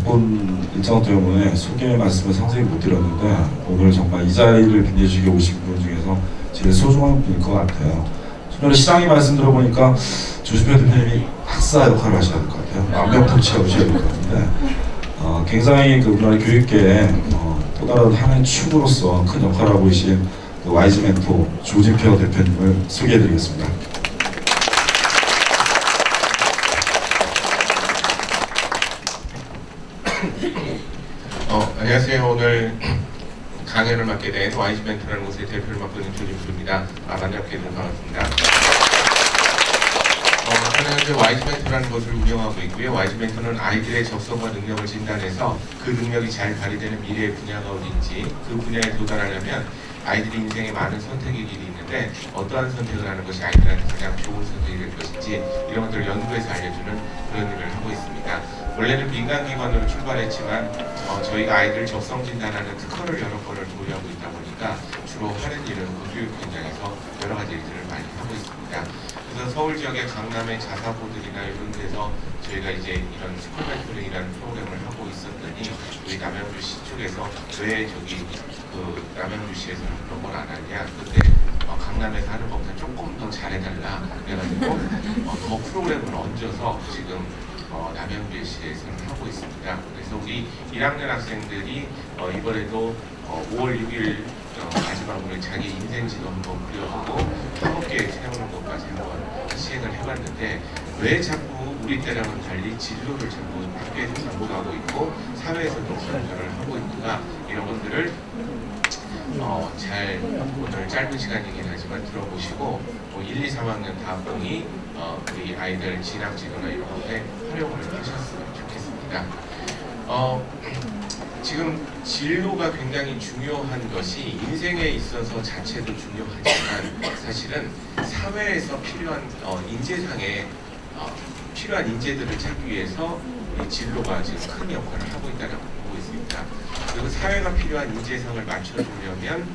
바쁜 일정 때문에 소개 말씀을 상세히 못 드렸는데 오늘 정말 이 자리를 빛내주게 오신 분 중에서 제일 소중한 분일 것 같아요. 오늘 시장이 말씀 들어보니까 조심표 대표님이 학사 역할을 하셔야 될 것 같아요. 완벽통치해 오셔야 될 것 같은데 굉장히 그 우리나라 교육계에 또 다른 하나의 축으로서 큰 역할을 하고 계신 그 와이즈 멘토 조진표 대표님을 소개해드리겠습니다. 안녕하세요. 오늘 강연을 맡게 된 와이즈 멘토라는 곳의 대표를 맡고 있는 조진표입니다. 만나뵙게 돼서 반갑습니다. 저는 현재 와이즈 멘토라는 것을 운영하고 있고요. 와이즈 멘토는 아이들의 적성과 능력을 진단해서 그 능력이 잘 발휘되는 미래의 분야가 어딘지 그 분야에 도달하려면 아이들이 인생에 많은 선택의 길이 있는데 어떠한 선택을 하는 것이 아이들한테 가장 좋은 선택이 될 것인지 이런 것들을 연구해서 알려주는 그런 일을 하고 있습니다. 원래는 민간기관으로 출발했지만 저희가 아이들 적성 진단하는 특허를 여러 번을 보유하고 있다 보니까 주로 하는 일은 공교육 현장에서 여러 가지 일들을 많이 하고 있습니다. 그래서 서울 지역의 강남의 자사고들이나 이런 데서 저희가 이제 이런 스쿨 멘토링이라는 프로그램을 하고 있었더니 우리 남양주시 쪽에서 왜 저기 그 남양주시에서는 그런 걸 안 하냐, 근데 강남에서 하는 것보다 조금 더 잘해달라 그래가지고 더 프로그램을 얹어서 지금 남양주시에서는 하고 있습니다. 그래서 우리 1학년 학생들이 이번에도 5월 6일 마지막으로 자기 인생지도 한번 그려보고 학업계획 세우는 것까지 한번 시행을 해봤는데 왜 자꾸 우리 때랑은 달리 진로를 자꾸 학교에서 장보하고 있고 사회에서도 변화를 하고 있는가, 이런 것들을 잘 오늘 짧은 시간이긴 하지만 들어보시고 1, 2, 3학년 다음번이 우리 아이들 진학지도나 이런 것에 활용을 하셨으면 좋겠습니다. 지금 진로가 굉장히 중요한 것이 인생에 있어서 자체도 중요하지만 사실은 사회에서 필요한 인재상에 필요한 인재들을 찾기 위해서 이 진로가 지금 큰 역할을 하고 있다고 보고 있습니다. 그리고 사회가 필요한 인재상을 맞춰주려면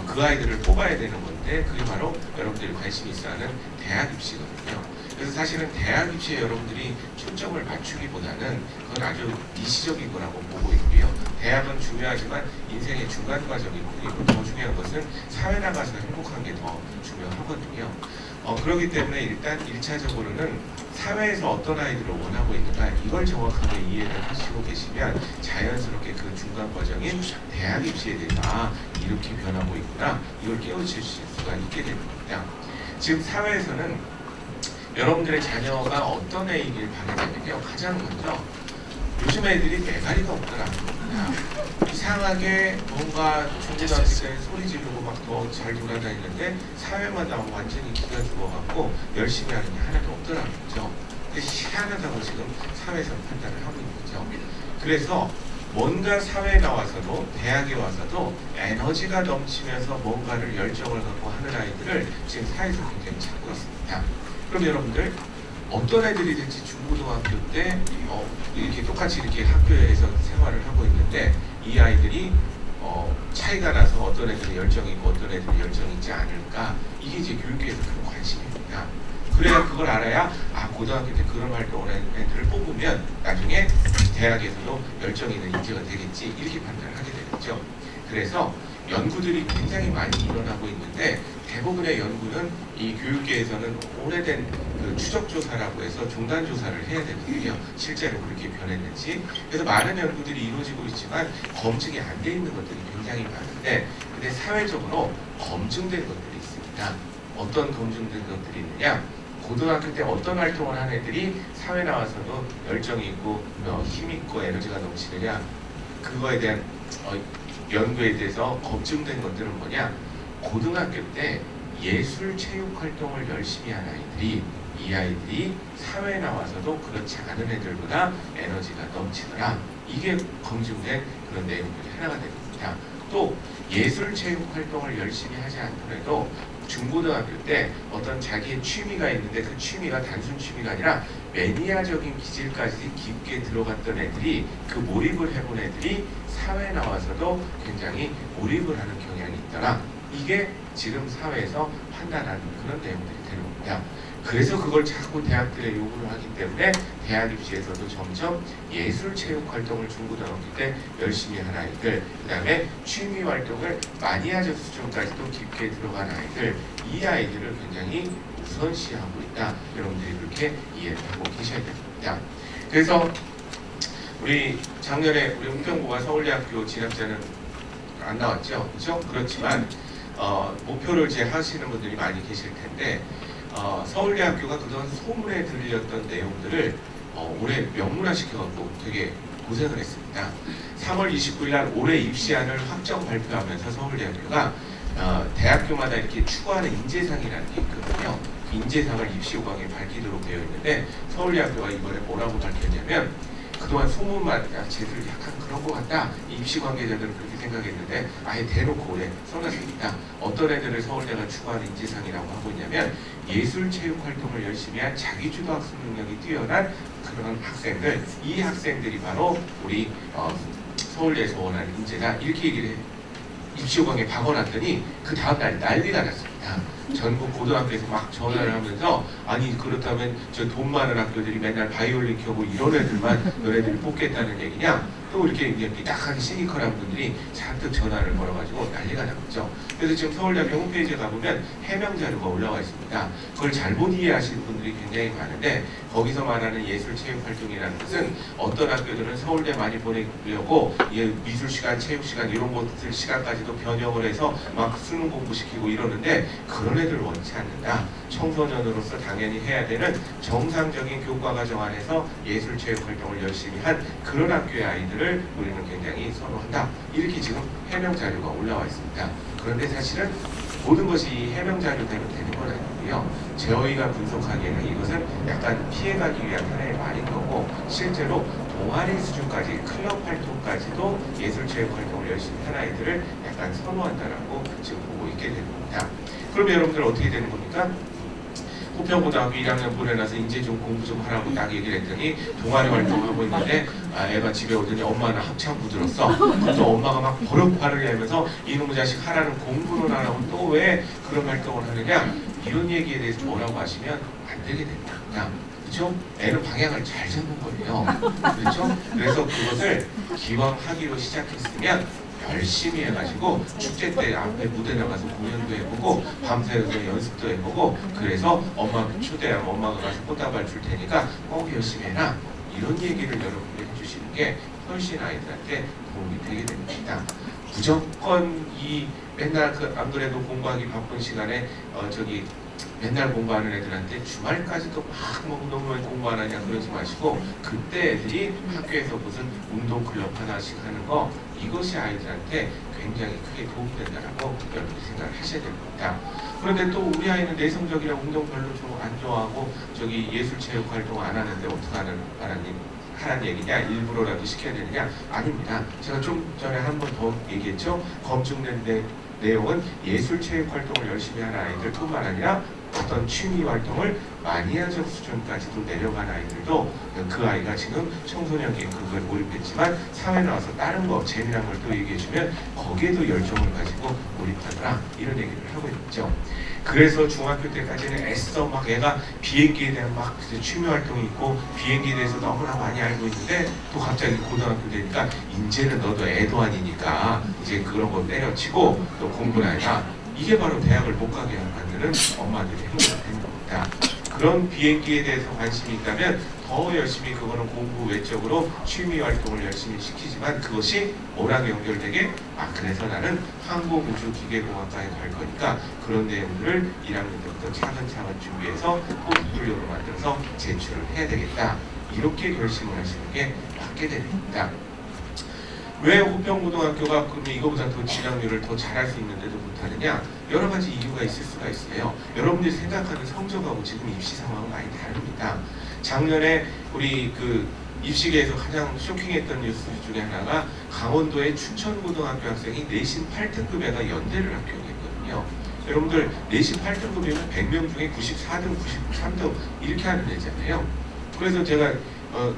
그 아이들을 뽑아야 되는 건데 그게 바로 여러분들이 관심 있어 하는 대학 입시거든요. 그래서 사실은 대학 입시에 여러분들이 초점을 맞추기보다는 그건 아주 미시적인 거라고 보고 있고요. 대학은 중요하지만 인생의 중간 과정이 뿐이고 더 중요한 것은 사회 나가서 행복한 게 더 중요하거든요. 그렇기 때문에 일단 1차적으로는 사회에서 어떤 아이들을 원하고 있는가 이걸 정확하게 이해를 하시고 계시면 자연스럽게 그 중간 과정인 대학 입시에 대해서 이렇게 변하고 있구나 이걸 깨우칠 수가 있게 됩니다. 지금 사회에서는 여러분들의 자녀가 어떤 애이길 바라냐면요, 가장 먼저 요즘 애들이 매가리가 없더라고요. 이상하게 뭔가 중고등학교 때 소리 지르고 막 더 잘 돌아다니는데 사회만 나오면 완전히 기가 죽어갖고 열심히 하는 게 하나도 없더라고요. 근데 희한하다고 지금 사회에서 판단을 하고 있는 거죠. 그래서 뭔가 사회에 나와서도 대학에 와서도 에너지가 넘치면서 뭔가를 열정을 갖고 하는 아이들을 지금 사회에서 굉장히 찾고 있습니다. 그럼 여러분들 어떤 애들이 될지 중고등학교 때 이렇게 똑같이 이렇게 학교에서 생활을 하고 있는데 이 아이들이 차이가 나서 어떤 애들이 열정이 있고 어떤 애들이 열정이 있지 않을까, 이게 이제 교육계에서 큰 관심입니다. 그래야 그걸 알아야 고등학교 때 그런 활동을 하는 애들을 뽑으면 나중에 대학에서도 열정 있는 인재가 되겠지 이렇게 판단을 하게 되겠죠. 그래서 연구들이 굉장히 많이 일어나고 있는데 대부분의 연구는 이 교육계에서는 오래된 그 추적조사라고 해서 중단조사를 해야 되거든요. 실제로 그렇게 변했는지. 그래서 많은 연구들이 이루어지고 있지만 검증이 안 돼 있는 것들이 굉장히 많은데, 근데 사회적으로 검증된 것들이 있습니다. 어떤 검증된 것들이 있느냐, 고등학교 때 어떤 활동을 한 애들이 사회 나와서도 열정이 있고 힘 있고 에너지가 넘치느냐, 그거에 대한 연구에 대해서 검증된 것들은 뭐냐, 고등학교 때 예술 체육 활동을 열심히 한 아이들이 이 아이들이 사회에 나와서도 그렇지 않은 애들보다 에너지가 넘치더라, 이게 검증된 그런 내용들이 하나가 됩니다. 또 예술 체육 활동을 열심히 하지 않더라도 중고등학교 때 어떤 자기의 취미가 있는데 그 취미가 단순 취미가 아니라 매니아적인 기질까지 깊게 들어갔던 애들이, 그 몰입을 해본 애들이 사회에 나와서도 굉장히 몰입을 하는 경향이 있더라, 이게 지금 사회에서 판단하는 그런 내용들이 되는 겁니다. 그래서 그걸 자꾸 대학들에 요구를 하기 때문에 대학 입시에서도 점점 예술체육 활동을 중고등학교 때 열심히 한 아이들, 그 다음에 취미 활동을 마니아적 수준까지도 깊게 들어간 아이들, 이 아이들을 굉장히 우선시하고 있다. 여러분들이 그렇게 이해를 하고 계셔야 됩니다. 그래서 우리 작년에 우리 홍평고가 서울대학교 진학자는 안 나왔죠, 그렇죠? 그렇지만 목표를 이제 하시는 분들이 많이 계실 텐데 서울대학교가 그동안 소문에 들렸던 내용들을 올해 명문화시켜갖고 되게 고생을 했습니다. 3월 29일 날 올해 입시안을 확정 발표하면서 서울대학교가 대학교마다 이렇게 추구하는 인재상이라는 게 있거든요. 그 인재상을 입시 요강에 밝히도록 되어 있는데 서울대학교가 이번에 뭐라고 밝혔냐면 그동안 소문만 쟤들 약간 그런 것 같다. 입시 관계자들은 그렇게 생각했는데 아예 대놓고 올해 써놨습니다. 어떤 애들을 서울대가 추구하는 인재상이라고 하고 있냐면 예술체육 활동을 열심히 한 자기주도 학습 능력이 뛰어난 그런 학생들, 이 학생들이 바로 우리 서울대에서 원하는 인재다. 이렇게 얘기를 해요. 입시 요강에 박아놨더니 그 다음날 난리가 났습니다. 전국 고등학교에서 막 전화를 하면서 아니 그렇다면 저 돈 많은 학교들이 맨날 바이올린 켜고 이런 애들만 너네들이 뽑겠다는 얘기냐? 또 이렇게 약간 시니컬한 분들이 잔뜩 전화를 걸어가지고 난리가 났죠. 그래서 지금 서울대학교 홈페이지에 가보면 해명 자료가 올라와 있습니다. 그걸 잘못 이해하시는 분들이 굉장히 많은데 거기서 말하는 예술체육활동이라는 것은 어떤 학교들은 서울대 많이 보내려고 미술시간, 체육시간 이런 것들 시간까지도 변형을 해서 막 수능 공부시키고 이러는데 그런 애들 원치 않는다. 청소년으로서 당연히 해야 되는 정상적인 교과과정 안에서 예술체육활동을 열심히 한 그런 학교의 아이들을 우리는 굉장히 선호한다. 이렇게 지금 해명 자료가 올라와 있습니다. 그런데 사실은 모든 것이 해명 자료대로 되는 건 아니고요. 저희가 분석하기에는 이것은 약간 피해가기 위한 하나의 말인 거고 실제로 동아리 수준까지 클럽 활동까지도 예술체육 활동을 열심히 한 아이들을 약간 선호한다라고 지금 보고 있게 되는 겁니다. 그럼 여러분들 어떻게 되는 겁니까? 호평고등학교 1학년 보내놔서 이제 좀 공부 좀 하라고 딱 얘기를 했더니 동아리 활동하고 있는데 애가 집에 오더니 엄마는 합창 부들었어. 또 엄마가 막 버럭 화를 내면서 이놈의 자식 하라는 공부는 안 하고 또 왜 그런 활동을 하느냐 이런 얘기에 대해서 뭐라고 하시면 안 되게 됩니다. 그냥 그렇죠? 애는 방향을 잘 잡는 거예요. 그렇죠? 그래서 그것을 기왕 하기로 시작했으면 열심히 해가지고 축제 때 앞에 무대 나가서 공연도 해보고 밤새서 연습도 해보고 그래서 엄마 초대하면 엄마가 가서 꽃다발 줄 테니까 꼭 열심히 해라 이런 얘기를 여러분들이 해주시는 게 훨씬 아이들한테 도움이 되게 됩니다. 무조건 이 맨날 안 그래도 공부하기 바쁜 시간에 맨날 공부하는 애들한테 주말까지도 막 너무 많이 공부 안 하냐 그러지 마시고 그때 애들이 학교에서 무슨 운동 클럽 하나씩 하는 거 이것이 아이들한테 굉장히 크게 도움이 된다라고 여러분이 생각을 하셔야 될 겁니다. 그런데 또 우리 아이는 내성적이라 운동 별로 좀 안 좋아하고 예술체육 활동 안 하는데 어떡하는 하라는 얘기냐 일부러라도 시켜야 되느냐 아닙니다. 제가 좀 전에 한 번 더 얘기했죠. 검증된 내용은 예술체육 활동을 열심히 하는 아이들뿐만 아니라 어떤 취미 활동을 마니아적 수준까지도 내려간 아이들도 그 아이가 지금 청소년 계급에 몰입했지만 사회 나와서 다른 거 재미난 걸 또 얘기해주면 거기에도 열정을 가지고 몰입하더라 이런 얘기를 하고 있죠. 그래서 중학교 때까지는 애써 막 애가 비행기에 대한 막 취미 활동이 있고 비행기에 대해서 너무나 많이 알고 있는데 또 갑자기 고등학교 되니까 이제는 너도 애도 아니니까 이제 그런 거 때려치고 또 공부나 해라. 이게 바로 대학을 못 가게 만드는 엄마들의 행동인 겁니다. 그런 비행기에 대해서 관심이 있다면 더 열심히 그거는 공부 외적으로 취미 활동을 열심히 시키지만 그것이 뭐랑 연결되게 그래서 나는 항공우주기계공학과에 갈 거니까 그런 내용들을 1학년 때부터 차근차근 준비해서 포트폴리오로 만들어서 제출을 해야 되겠다. 이렇게 결심을 하시는 게 맞게 됩니다. 왜 호평고등학교가 그러면 이거보다 더 진학률을 더 잘할 수 있는데도 못하느냐? 여러 가지 이유가 있을 수가 있어요. 여러분들이 생각하는 성적하고 지금 입시 상황은 많이 다릅니다. 작년에 우리 입시계에서 가장 쇼킹했던 뉴스 중에 하나가 강원도의 춘천고등학교 학생이 내신 8등급 애가 연대를 합격했거든요. 여러분들 내신 8등급이면 100명 중에 94등, 93등 이렇게 하는 애잖아요. 그래서 제가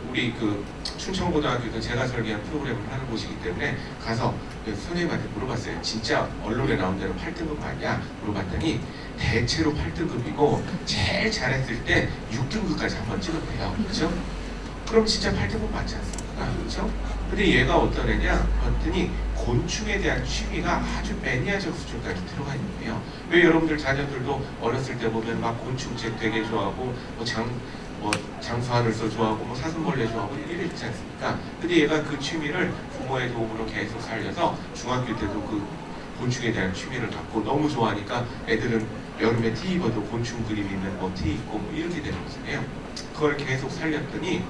우리 그 춘천고등학교도 제가 설계한 프로그램을 하는 곳이기 때문에 가서 그 선생님한테 물어봤어요. 진짜 언론에 나온 대로 8등급 맞냐? 물어봤더니 대체로 8등급이고 제일 잘했을 때 6등급까지 한번 찍었대요. 그렇죠? 그럼 진짜 8등급 맞지 않습니까? 그렇죠? 근데 얘가 어떤 애냐? 봤더니 곤충에 대한 취미가 아주 매니아적 수준까지 들어가 있는 거예요. 왜 여러분들 자녀들도 어렸을 때 보면 막 곤충책 되게 좋아하고 장수하늘소 좋아하고 사슴벌레 좋아하고 이랬지 않습니까? 근데 얘가 그 취미를 부모의 도움으로 계속 살려서 중학교 때도 그 곤충에 대한 취미를 갖고 너무 좋아하니까 애들은 여름에 티 입어도 곤충 그림 있는 티 입고 이렇게 되는 거잖아요. 그걸 계속 살렸더니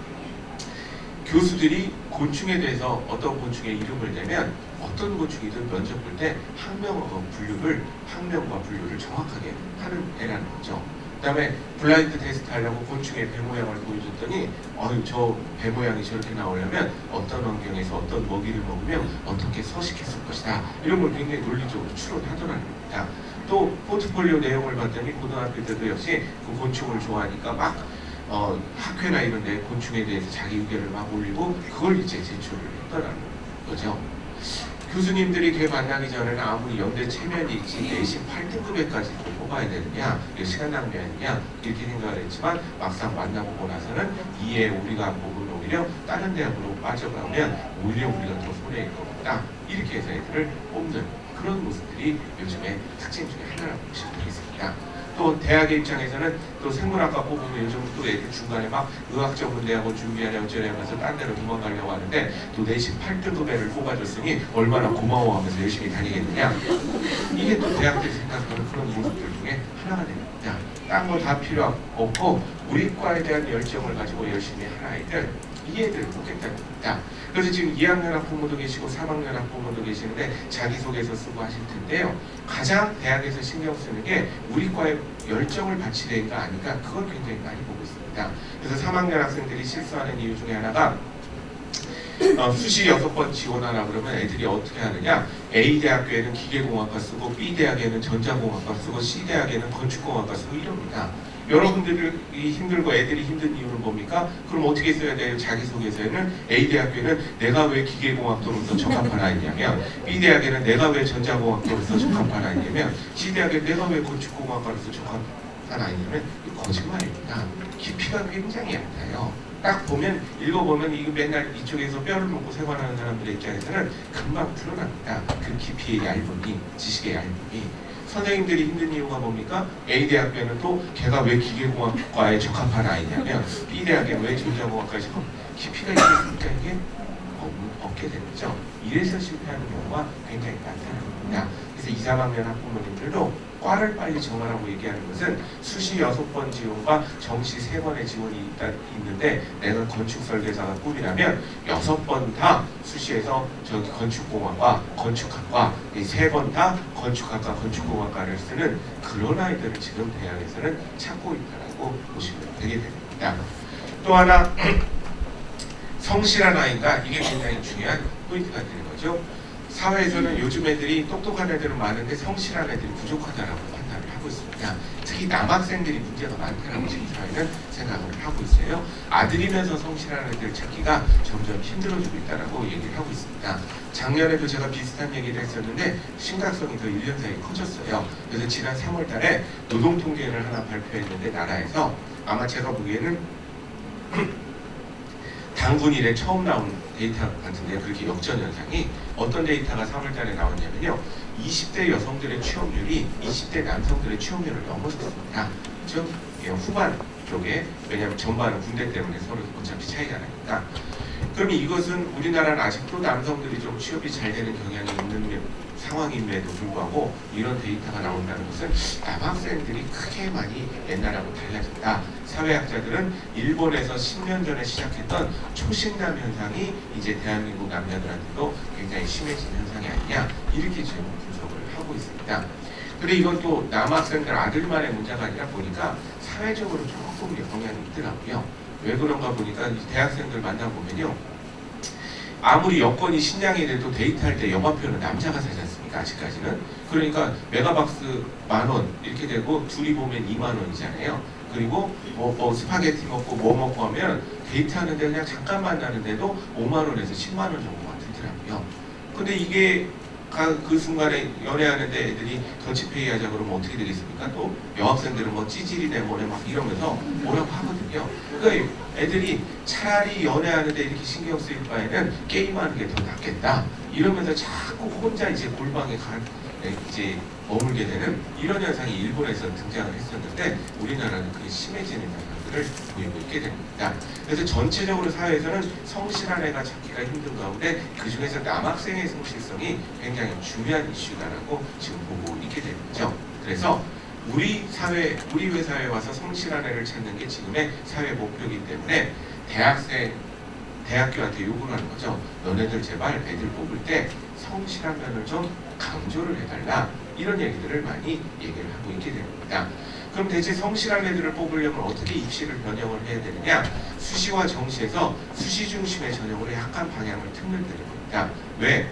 교수들이 곤충에 대해서 어떤 곤충의 이름을 내면 어떤 곤충이든 면접 볼 때 학명과 분류를 정확하게 하는 애라는 거죠. 그 다음에 블라인드 테스트 하려고 곤충의 배 모양을 보여줬더니 저 배 모양이 저렇게 나오려면 어떤 환경에서 어떤 먹이를 먹으면 어떻게 서식했을 것이다. 이런 걸 굉장히 논리적으로 추론하더라는 겁니다. 또 포트폴리오 내용을 봤더니 고등학교 때도 역시 그 곤충을 좋아하니까 막 학회나 이런 데 곤충에 대해서 자기 의견을 막 올리고 그걸 이제 제출을 했더라는 거죠. 교수님들이 걔 만나기 전에는 아무리 연대 체면이 있지 내신 8등급에까지 뽑아야 되느냐, 시간 낭비 아니냐 이렇게 생각을 했지만 막상 만나보고 나서는 이에 우리가 보면 오히려 다른 대학으로 빠져가면 오히려 우리가 더 손해일 것 같다. 이렇게 해서 애들을 뽑는 그런 모습들이 요즘의 특징 중에 하나라고 보시면 되겠습니다. 또 대학의 입장에서는 또 생물학과 뽑으면 요즘 또 애들 중간에 막 의학전문대학원 준비하려고 어쩌려고 해서 딴 데로 도망가려고 하는데 또 내신 8등급 애를 뽑아줬으니 얼마나 고마워하면서 열심히 다니겠느냐. 이게 또 대학들이 생각하는 그런 모습들 중에 하나가 됩니다. 딴 거 다 필요 없고 우리 과에 대한 열정을 가지고 열심히 한 아이들, 이 애들을 뽑겠다는 겁니다. 그래서 지금 2학년 학부모도 계시고 3학년 학부모도 계시는데 자기소개서 쓰고 하실 텐데요. 가장 대학에서 신경 쓰는 게 우리 과에 열정을 바치려니까 아니까 그걸 굉장히 많이 보고 있습니다. 그래서 3학년 학생들이 실수하는 이유 중에 하나가 수시 6번 지원하라 그러면 애들이 어떻게 하느냐. A대학교에는 기계공학과 쓰고 B대학에는 전자공학과 쓰고 C대학에는 건축공학과 쓰고 이럽니다. 여러분들이 힘들고 애들이 힘든 이유는 뭡니까? 그럼 어떻게 써야 돼요? 자기소개서에는 A대학교에는 내가 왜 기계공학도로서 적합한 아이냐면, B대학에는 내가 왜 전자공학도로서 적합한 아이냐면, C대학에는 내가 왜 건축공학과로서 적합한 아이냐면 거짓말입니다. 깊이가 굉장히 얕아요. 딱 보면 읽어보면 이거 맨날 이쪽에서 뼈를 먹고 생활하는 사람들의 입장에서는 금방 드러납니다. 그 깊이의 얇음이, 지식의 얇음이. 선생님들이 힘든 이유가 뭡니까? A대학교는 또 걔가 왜 기계공학과에 적합한 아이냐면 B대학에는 왜 전자공학과에 적합한 깊이가 있으니까 이게 없게 되죠. 이래서 실패하는 경우가 굉장히 많다는 겁니다. 그래서 2, 3학년 학부모님들도 과를 빨리 정하라고 얘기하는 것은 수시 6번 지원과 정시 3번의 지원이 있는데 내가 건축설계사가 꿈이라면 6번 다 수시에서 저기 건축공학과, 건축학과 3번 다 건축학과, 건축공학과를 쓰는 그런 아이들을 지금 대학에서는 찾고 있다고 보시면 되게 됩니다. 또 하나 성실한 아이가 이게 굉장히 중요한 포인트가 되는 거죠. 사회에서는 요즘 애들이 똑똑한 애들은 많은데 성실한 애들이 부족하다라고 판단을 하고 있습니다. 특히 남학생들이 문제가 많다라고 지금 사회는 생각을 하고 있어요. 아들이면서 성실한 애들 찾기가 점점 힘들어지고 있다라고 얘기를 하고 있습니다. 작년에도 제가 비슷한 얘기를 했었는데 심각성이 더 1년 사이에 커졌어요. 그래서 지난 3월 달에 노동통계를 하나 발표했는데 나라에서 아마 제가 보기에는 단군 이래 처음 나온 데이터 같은데 그렇게 역전 현상이 어떤 데이터가 3월달에 나왔냐면요. 20대 여성들의 취업률이 20대 남성들의 취업률을 넘어섰습니다. 즉 후반 쪽에, 왜냐하면 전반은 군대 때문에 서로 어차피 차이가 나니까. 그러면 이것은 우리나라는 아직도 남성들이 좀 취업이 잘 되는 경향이 있는 상황임에도 불구하고 이런 데이터가 나온다는 것은 남학생들이 크게 많이 옛날하고 달라졌다. 사회학자들은 일본에서 10년 전에 시작했던 초신남 현상이 이제 대한민국 남녀들한테도 굉장히 심해진 현상이 아니냐, 이렇게 지금 분석을 하고 있습니다. 근데 이건 또 남학생들 아들만의 문제가 아니라 보니까 사회적으로 조금 영향이 있더라고요. 왜 그런가 보니까 대학생들 만나보면요, 아무리 여건이 신량이 돼도 데이트할 때 여관표는 남자가 사지 않습니까? 아직까지는. 그러니까 메가박스 10,000원 이렇게 되고 둘이 보면 20,000원이잖아요. 그리고 뭐 스파게티 먹고 뭐 먹고 하면 데이트하는데 그냥 잠깐 만나는데도 5만 원에서 10만 원 정도가 들더라고요. 근데 이게 그 순간에 연애하는데 애들이 더치페이 하자 그러면 어떻게 되겠습니까? 또 여학생들은 뭐 찌질이네 뭐네 막 이러면서 뭐라고 하거든요. 그러니까 애들이 차라리 연애하는데 이렇게 신경 쓰일 바에는 게임하는 게 더 낫겠다 이러면서 자꾸 혼자 이제 골방에 이제 머물게 되는 이런 현상이 일본에서 등장을 했었는데 우리나라는 그게 심해지는 현상들을 보이고 있게 됩니다. 그래서 전체적으로 사회에서는 성실한 애가 찾기가 힘든 가운데 그 중에서 남학생의 성실성이 굉장히 중요한 이슈다라고 지금 보고 있게 되죠. 그래서 우리 회사에 와서 성실한 애를 찾는 게 지금의 사회 목표이기 때문에 대학교한테 요구를 하는 거죠. 너네들 제발 애들 뽑을 때 성실한 면을 좀 강조를 해달라 이런 얘기들을 많이 얘기를 하고 있게 됩니다. 그럼 대체 성실한 애들을 뽑으려면 어떻게 입시를 변형을 해야 되느냐? 수시와 정시에서 수시 중심의 전형으로 약간 방향을 틀면 되는 겁니다. 왜?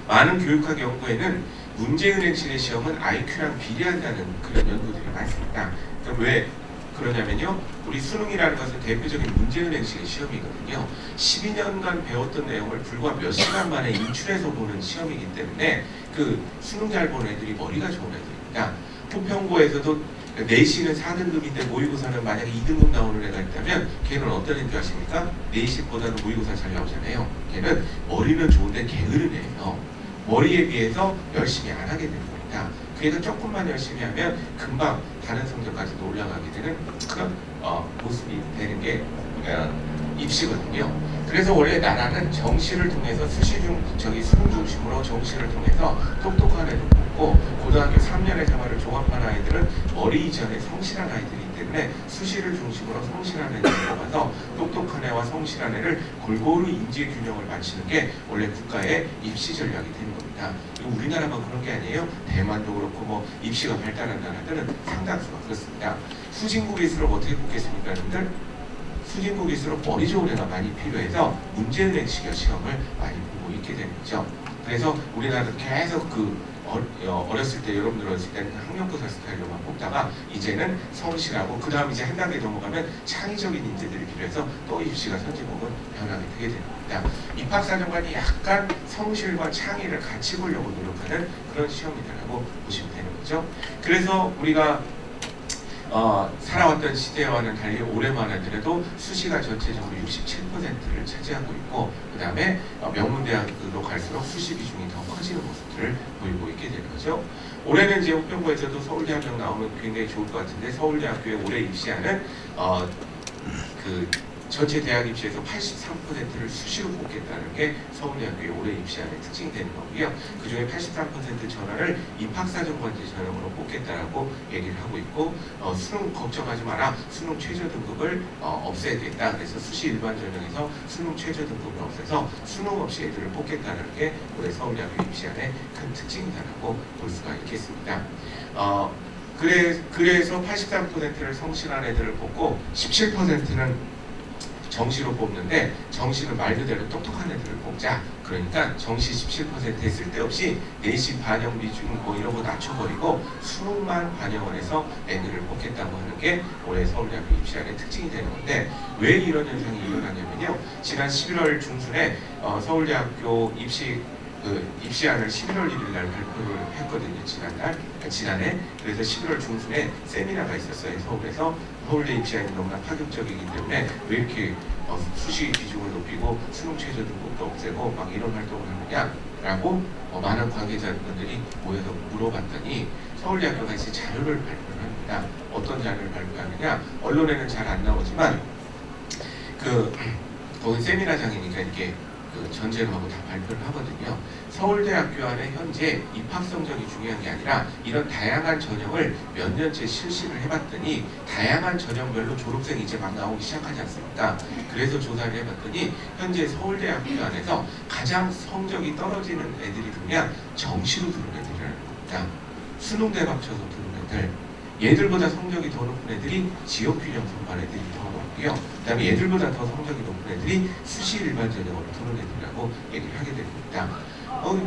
많은 교육학 연구에는 문제은행식의 시험은 IQ랑 비례한다는 그런 연구들이 많습니다. 그럼 왜 그러냐면요, 우리 수능이라는 것은 대표적인 문제은행식의 시험이거든요. 12년간 배웠던 내용을 불과 몇 시간 만에 인출해서 보는 시험이기 때문에 그 수능 잘 보는 애들이 머리가 좋은 애들입니다. 부평고에서도 내신은 4등급인데 모의고사는 만약에 2등급 나오는 애가 있다면 걔는 어떤 애인 줄 아십니까? 내신보다는 모의고사 잘 나오잖아요. 걔는 머리는 좋은데 게으른 애예요. 머리에 비해서 열심히 안 하게 되는 겁니다. 그래서 조금만 열심히 하면 금방 다른 성적까지도 올라가게 되는 그런 모습이 되는 게 입시거든요. 그래서 원래 나라는 정시를 통해서 수능 중심으로 정시를 통해서 똑똑한 애들 뽑고 고등학교 3년의 생활을 종합한 아이들은 머리 이전에 성실한 아이들이기 때문에 수시를 중심으로 성실한 애들을 뽑아서 똑똑한 애와 성실한 애를 골고루 인재 균형을 맞추는 게 원래 국가의 입시 전략이 되는 겁니다. 그리고 우리나라만 그런 게 아니에요. 대만도 그렇고 뭐 입시가 발달한 나라들은 상당수가 그렇습니다. 후진국일수록 어떻게 뽑겠습니까, 여러분들? 수진국일수록 머리 좋은 애가 많이 필요해서 문제은행식의 시험을 많이 보고 있게 되는 거죠. 그래서 우리나라도 계속 어렸을 때, 여러분들 어렸을 때는 학력고사 스타일로만 뽑다가 이제는 성실하고 그 다음 이제 한 단계 넘어가면 창의적인 인재들이 필요해서 또 입시가 선진국은 변하게 되게 됩니다. 입학사정관이 약간 성실과 창의를 같이 보려고 노력하는 그런 시험이다라고 보시면 되는 거죠. 그래서 우리가 살아왔던 시대와는 달리 올해만 하더라도 수시가 전체적으로 67%를 차지하고 있고 그 다음에 명문대학으로 갈수록 수시 비중이 더 커지는 모습들을 보이고 있게 되는 거죠. 올해는 이제 혹평고에서도 서울대학교 나오면 굉장히 좋을 것 같은데 서울대학교에 올해 입시하는 그 전체 대학 입시에서 83%를 수시로 뽑겠다는 게 서울대학교의 올해 입시안의 특징이 되는 거고요. 그 중에 83% 전화를 입학사정관제 전형으로 뽑겠다라고 얘기를 하고 있고 수능 걱정하지 마라. 수능 최저 등급을 없애야 된다. 그래서 수시 일반 전형에서 수능 최저 등급을 없애서 수능 없이 애들을 뽑겠다는 게 올해 서울대학교 입시안의 큰 특징이다라고 볼 수가 있겠습니다. 그래서 83%를 성실한 애들을 뽑고 17%는 정시로 뽑는데 정시는 말 그대로 똑똑한 애들을 뽑자. 그러니까 정시 17%에 쓸데없이 내신 반영 비중 뭐 이런 거 낮춰버리고 수능만 반영을 해서 애들을 뽑겠다고 하는 게 올해 서울대학교 입시안의 특징이 되는 건데 왜 이런 현상이 일어나냐면요. 지난 11월 중순에 서울대학교 입시안을 11월 1일 날 발표를 했거든요. 지난해. 그래서 11월 중순에 세미나가 있었어요. 서울에서. 서울대 입시안이 너무나 파격적이기 때문에 왜 이렇게 수시 비중을 높이고 수능 최저 등급도 없애고 막 이런 활동을 하느냐라고 많은 관계자분들이 모여서 물어봤더니 서울대학교가 이제 자료를 발표를 합니다. 어떤 자료를 발표하느냐? 언론에는 잘 안 나오지만 거기 세미나장이니까 이렇게 전제로 하고 다 발표를 하거든요. 서울대학교 안에 현재 입학 성적이 중요한 게 아니라 이런 다양한 전형을 몇 년째 실시를 해봤더니 다양한 전형별로 졸업생이 이제 막 나오기 시작하지 않습니까? 그래서 조사를 해봤더니 현재 서울대학교 안에서 가장 성적이 떨어지는 애들이 누구냐? 정시로 들어온 애들이라는 겁니다. 수능 대박쳐서 들어온 애들. 얘들보다 성적이 더 높은 애들이 지역균형 선발 애들이 더 높고요. 그 다음에 얘들보다 더 성적이 높은 애들이 수시 일반 전형으로 들어온 애들이라고 얘기를 하게 됩니다.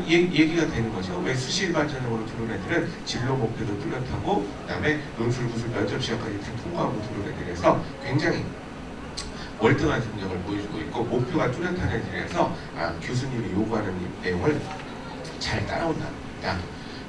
얘기가 되는 거죠. 왜 수시일반 전형으로 들어온 애들은 진로 목표도 뚜렷하고 그다음에 논술, 구술, 면접 시험까지 다 통과하고 들어온 애들에서 굉장히 월등한 성적을 보여주고 있고 목표가 뚜렷한 애들이라서 교수님이 요구하는 내용을 잘 따라온답니다.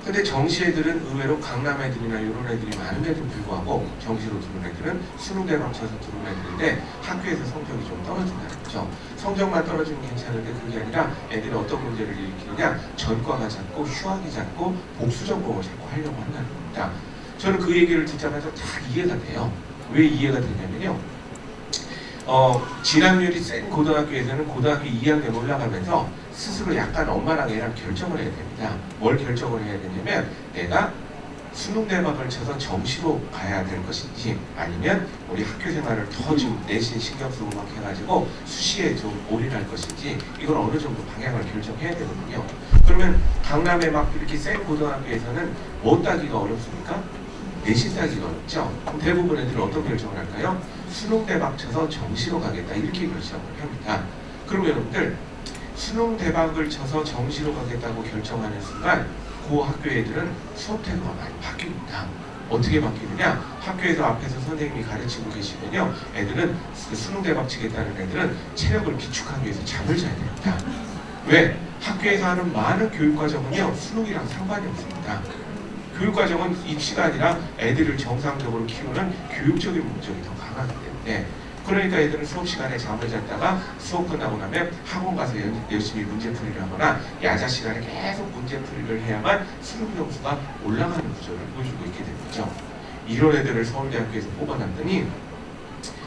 근데 정시 애들은 의외로 강남 애들이나 이런 애들이 많음에도 불구하고 정시로 들어온 애들은 수능에 맞춰서 들어온 애들인데 학교에서 성적이 좀 떨어진다는 거죠. 성적만 떨어지면 괜찮은데 그게 아니라 애들이 어떤 문제를 일으키느냐, 전과가 작고 휴학이 작고 복수 전공을 자꾸 하려고 한다는 겁니다. 저는 그 얘기를 듣자마자 다 이해가 돼요. 왜 이해가 되냐면요, 진학률이 센 고등학교에서는 고등학교 2학년 올라가면서 스스로 약간 엄마랑 애랑 결정을 해야 됩니다. 뭘 결정을 해야 되냐면 내가 수능 대박을 쳐서 정시로 가야 될 것인지 아니면 우리 학교 생활을 더 좀 내신 신경 쓰고 막 해가지고 수시에 좀 올인할 것인지 이걸 어느 정도 방향을 결정해야 되거든요. 그러면 강남에 막 이렇게 센 고등학교에서는 뭐 따기가 어렵습니까? 내신 따기가 어렵죠. 그럼 대부분 애들은 어떤 결정을 할까요? 수능 대박 쳐서 정시로 가겠다 이렇게 결정을 합니다. 그럼 여러분들 수능 대박을 쳐서 정시로 가겠다고 결정하는 순간 그 학교 애들은 수업 태도가 많이 바뀝니다. 어떻게 바뀌느냐? 학교에서 앞에서 선생님이 가르치고 계시면요, 애들은 수능 대박 치겠다는 애들은 체력을 비축하기 위해서 잠을 자야 됩니다. 왜? 학교에서 하는 많은 교육과정은요 수능이랑 상관이 없습니다. 교육과정은 입시가 아니라 애들을 정상적으로 키우는 교육적인 목적이 더 강하기 때문에, 그러니까 애들은 수업 시간에 잠을 잤다가 수업 끝나고 나면 학원 가서 열심히 문제풀이를 하거나 야자 시간에 계속 문제풀이를 해야만 수능 점수가 올라가는 구조를 보여주고 있게 되는 거죠. 이런 애들을 서울대학교에서 뽑아놨더니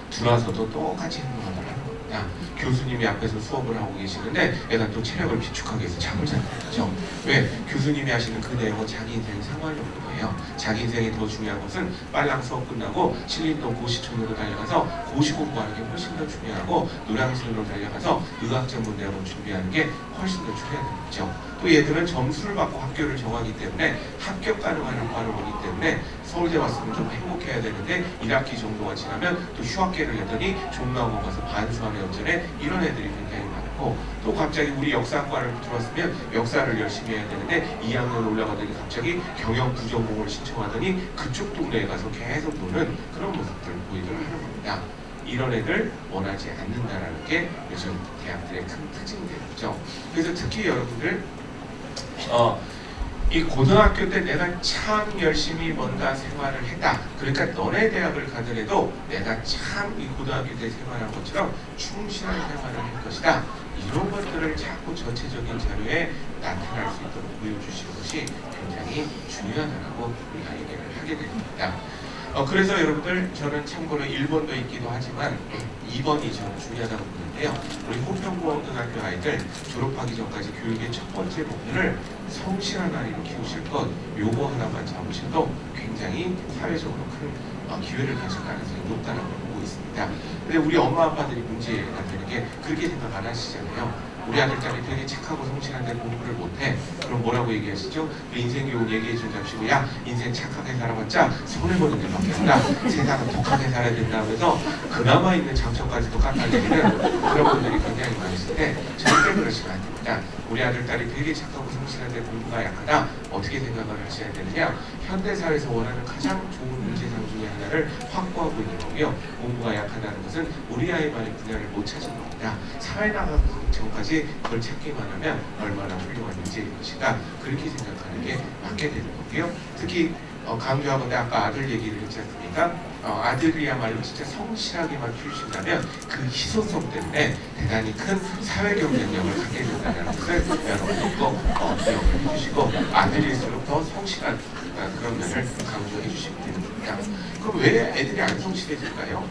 들어와서도 똑같이 행동하더라는 겁니다. 교수님이 앞에서 수업을 하고 계시는데 애가 또 체력을 비축하기 위해서 잠을 잔다는 거죠. 왜? 교수님이 하시는 그 내용은 자기 인생에 상관이 없는 거예요. 자기 인생이 더 중요한 것은 빨랑 수업 끝나고 신림동 고시촌으로 달려가서 고시 공부하는 게 훨씬 더 중요하고 노량진으로 달려가서 의학전문대학원 준비하는 게 훨씬 더 중요한 거죠. 또 얘들은 점수를 받고 학교를 정하기 때문에 합격 가능한 학과를 오기 때문에 서울대 왔으면 좀 행복해야 되는데 1학기 정도가 지나면 또 휴학계를 하더니 종로학원 가서 반수하는 여전에 이런 애들이 굉장히 많고, 또 갑자기 우리 역사학과를 들어왔으면 역사를 열심히 해야 되는데 2학년 올라가더니 갑자기 경영 부전공을 신청하더니 그쪽 동네에 가서 계속 노는 그런 모습들을 보이도록 하는 겁니다. 이런 애들 원하지 않는다라는 게 요즘 대학들의 큰 특징이 되는 거죠. 그래서 특히 여러분들 이 고등학교 때 내가 참 열심히 뭔가 생활을 했다. 그러니까 너네 대학을 가더라도 내가 참 이 고등학교 때 생활한 것처럼 충실한 생활을 할 것이다. 이런 것들을 자꾸 전체적인 자료에 나타날 수 있도록 보여주시는 것이 굉장히 중요하다고 우리가 얘기를 하게 됩니다. 그래서 여러분들 저는 참고로 1번도 있기도 하지만 2번이 저는 중요하다고 보는데요. 우리 호평고등학교 아이들 졸업하기 전까지 교육의 첫 번째 목표를 성실한 아이로 키우실 것, 요거 하나만 잡으셔도 굉장히 사회적으로 큰 기회를 가질 가능성이 높다고 보고 있습니다. 근데 우리 엄마 아빠들이 문제가 되는 게 그렇게 생각 안 하시잖아요. 우리 아들 딸이 되게 착하고 성실한데 공부를 못해. 그럼 뭐라고 얘기하시죠? 그 인생교육 얘기해준 잡시고, 야 인생 착하게 살아봤자 손해보는 데밖에 없다. 세상은 독하게 살아야 된다 하면서 그나마 있는 장점까지도 깎아내리는 그런 분들이 굉장히 많으신데 절대 그러시면 안 됩니다. 우리 아들 딸이 되게 착하고 성실한데 공부가 약하다. 어떻게 생각을 하셔야 되느냐? 현대사회에서 원하는 가장 좋은 문제상 중에 하나를 확보하고 있는 거고요. 공부가 약하다는 것은 우리 아이만의 분야를 못 찾은 겁니다. 사회 나가기 전까지 그걸 찾기만 하면 얼마나 훌륭한 인재일 것인가, 그렇게 생각하는 게 맞게 되는 거고요. 특히 강조하건대 아까 아들 얘기를 했지 않습니까? 아들이야말로 진짜 성실하게만 키우신다면 그 희소성 때문에 대단히 큰 사회 경쟁력을 갖게 된다는 것을 여러분이 꼭 기억을 해주시고, 아들일수록 더 성실한 그런 면을 강조해 주시면 됩니다. 그럼 왜 애들이 안 성실해질까요?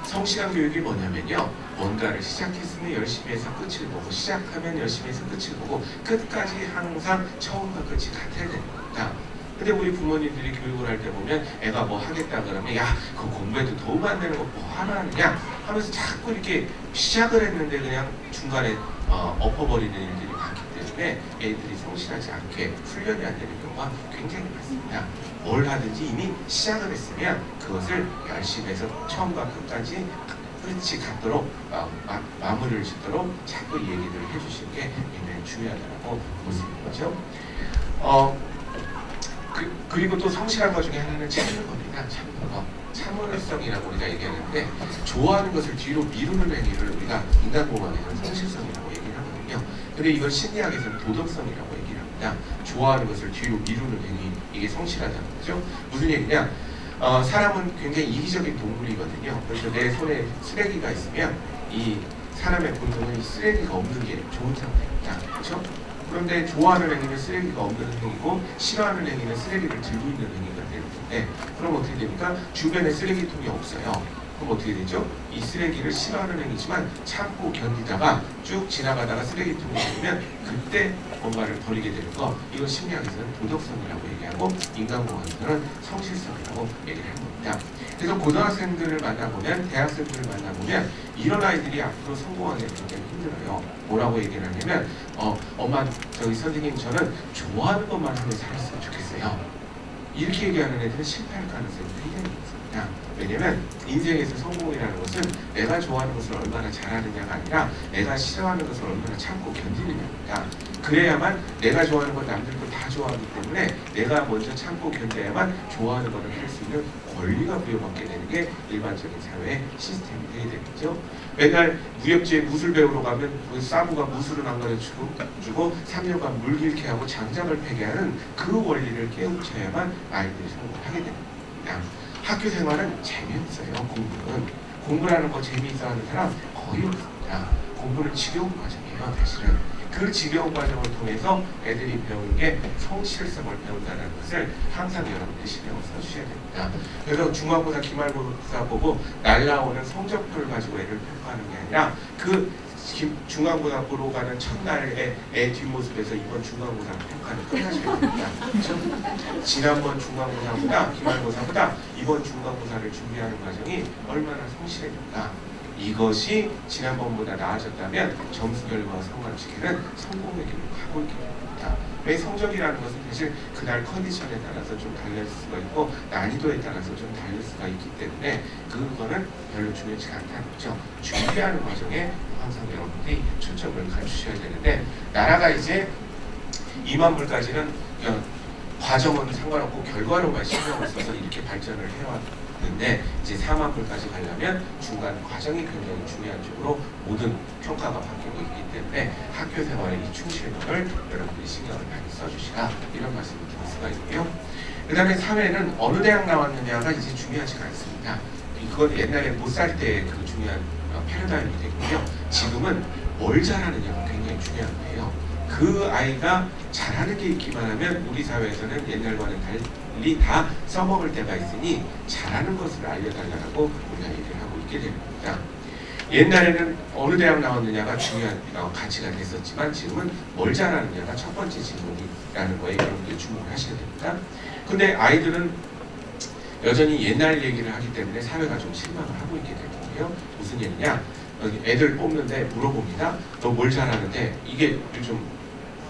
성실한 교육이 뭐냐면요, 뭔가를 시작했으면 열심히 해서 끝을 보고, 시작하면 열심히 해서 끝을 보고, 끝까지 항상 처음과 끝이 같아야 되는 겁니다. 근데 우리 부모님들이 교육을 할 때 보면 애가 뭐 하겠다 그러면 야 그 공부해도 도움 안 되는 거 뭐 하나 하느냐 하면서 자꾸 이렇게 시작을 했는데 그냥 중간에 엎어버리는 일들이 많기 때문에 애들이 성실하지 않게 훈련이 안 되는 경우가 굉장히 많습니다. 뭘 하든지 이미 시작을 했으면 그것을 열심히 해서 처음과 끝까지 끝이 같도록 마무리를 짓도록 자꾸 이 얘기를 해주시는 게 굉장히 중요하다고 볼 수 있는 거죠. 그리고 또 성실한 것 중에 하나는 참는 겁니다. 참는 거. 참을성이라고 우리가 얘기하는데 좋아하는 것을 뒤로 미루는 행위를 우리가 인간공학에서는 성실성이라고 얘기를 하거든요. 근데 이걸 심리학에서는 도덕성이라고 얘기를 합니다. 좋아하는 것을 뒤로 미루는 행위, 이게 성실하다는 거죠. 무슨 얘기냐? 사람은 굉장히 이기적인 동물이거든요. 그래서 내 손에 쓰레기가 있으면 이 사람의 본능은 쓰레기가 없는 게 좋은 상태입니다. 그렇죠? 그런데 좋아하는 행위는 쓰레기가 없는 행위고 싫어하는 행위는 쓰레기를 들고 있는 행위가 되는 건데, 그럼 어떻게 됩니까? 주변에 쓰레기통이 없어요. 그럼 어떻게 되죠? 이 쓰레기를 싫어하는 행위지만 참고 견디다가 쭉 지나가다가 쓰레기통이 되면 그때 뭔가를 버리게 되는 거, 이건 심리학에서는 도덕성이라고 얘기하고 인간공학에서는 성실성이라고 얘기를 하는 겁니다. 그래서 고등학생들을 만나보면, 대학생들을 만나보면 이런 아이들이 앞으로 성공하기 굉장히 힘들어요. 뭐라고 얘기를 하냐면 엄마, 저기 선생님, 저는 좋아하는 것만 하고 살았으면 좋겠어요. 이렇게 얘기하는 애들은 실패할 가능성이 굉장히 있습니다. 왜냐면 인생에서 성공이라는 것은 내가 좋아하는 것을 얼마나 잘하느냐가 아니라 내가 싫어하는 것을 얼마나 참고 견디느냐입니다. 그래야만 내가 좋아하는 건 남들도 다 좋아하기 때문에 내가 먼저 참고 견뎌야만 좋아하는 것을 할 수 있는 권리가 부여받게 되는 게 일반적인 사회의 시스템이 되게 되겠죠. 맨날 무협지에 무술 배우러 가면 사부가 무술은 안 가르쳐주고 3년간 물 길게 하고 장작을 패게 하는 그 원리를 깨우쳐야만 아이들이 성공하게 됩니다. 학교 생활은 재미없어요. 공부라는 거 재미있어 하는 사람 거의 없습니다. 공부는 지겨운 과정이에요. 사실은 그 지겨운 과정을 통해서 애들이 배우는 게 성실성을 배운다는 것을 항상 여러분들이 신경을 써주셔야 됩니다. 그래서 중간고사, 기말고사 보고 날라오는 성적표를 가지고 애를 평가하는 게 아니라 그 중간고사 보러 가는 첫날의 애 뒷모습에서 이번 중간고사 평가는 끝나셔야 됩니다. 그렇죠? 지난번 중간고사보다 기말고사보다 이번 중간고사를 준비하는 과정이 얼마나 성실했는가, 이것이 지난번보다 나아졌다면 점수 결과와 상관없이는 성공의 길로 가고 있게 됩니다. 왜 성적이라는 것은 사실 그날 컨디션에 따라서 좀 달릴 수가 있고 난이도에 따라서 좀 달릴 수가 있기 때문에 그거는 별로 중요하지 않다는 거죠. 준비하는 과정에 항상 여러분들이 초점을 갖추셔야 되는데, 나라가 이제 2만 불까지는 과정은 상관없고 결과로만 신경을 써서 이렇게 발전을 해왔는데, 이제 4만 불까지 가려면 중간 과정이 굉장히 중요한 쪽으로 모든 평가가 바뀌고 있기 때문에 학교 생활의 이 충실도를 여러분들이 신경을 많이 써주시라, 이런 말씀을 드릴 수가 있고요. 그 다음에 사회는 어느 대학 나왔느냐가 이제 중요하지가 않습니다. 그건 옛날에 못 살 때 그 중요한 패러다임이 됐고요. 지금은 뭘 잘하느냐가 굉장히 중요한 거예요. 그 아이가 잘하는 게 있기만 하면 우리 사회에서는 옛날과는 달리 다 써먹을 때가 있으니 잘하는 것을 알려달라고 우리가 얘기를 하고 있게 되는 겁니다. 옛날에는 어느 대학 나왔느냐가 중요한 가치가 됐었지만 지금은 뭘 잘하느냐가 첫 번째 질문이라는 거에 여러분들이 주목을 하셔야 됩니다. 근데 아이들은 여전히 옛날 얘기를 하기 때문에 사회가 좀 실망을 하고 있게 되거든요. 무슨 얘기냐? 애들 뽑는데 물어봅니다. 너 뭘 잘하는데? 이게 요즘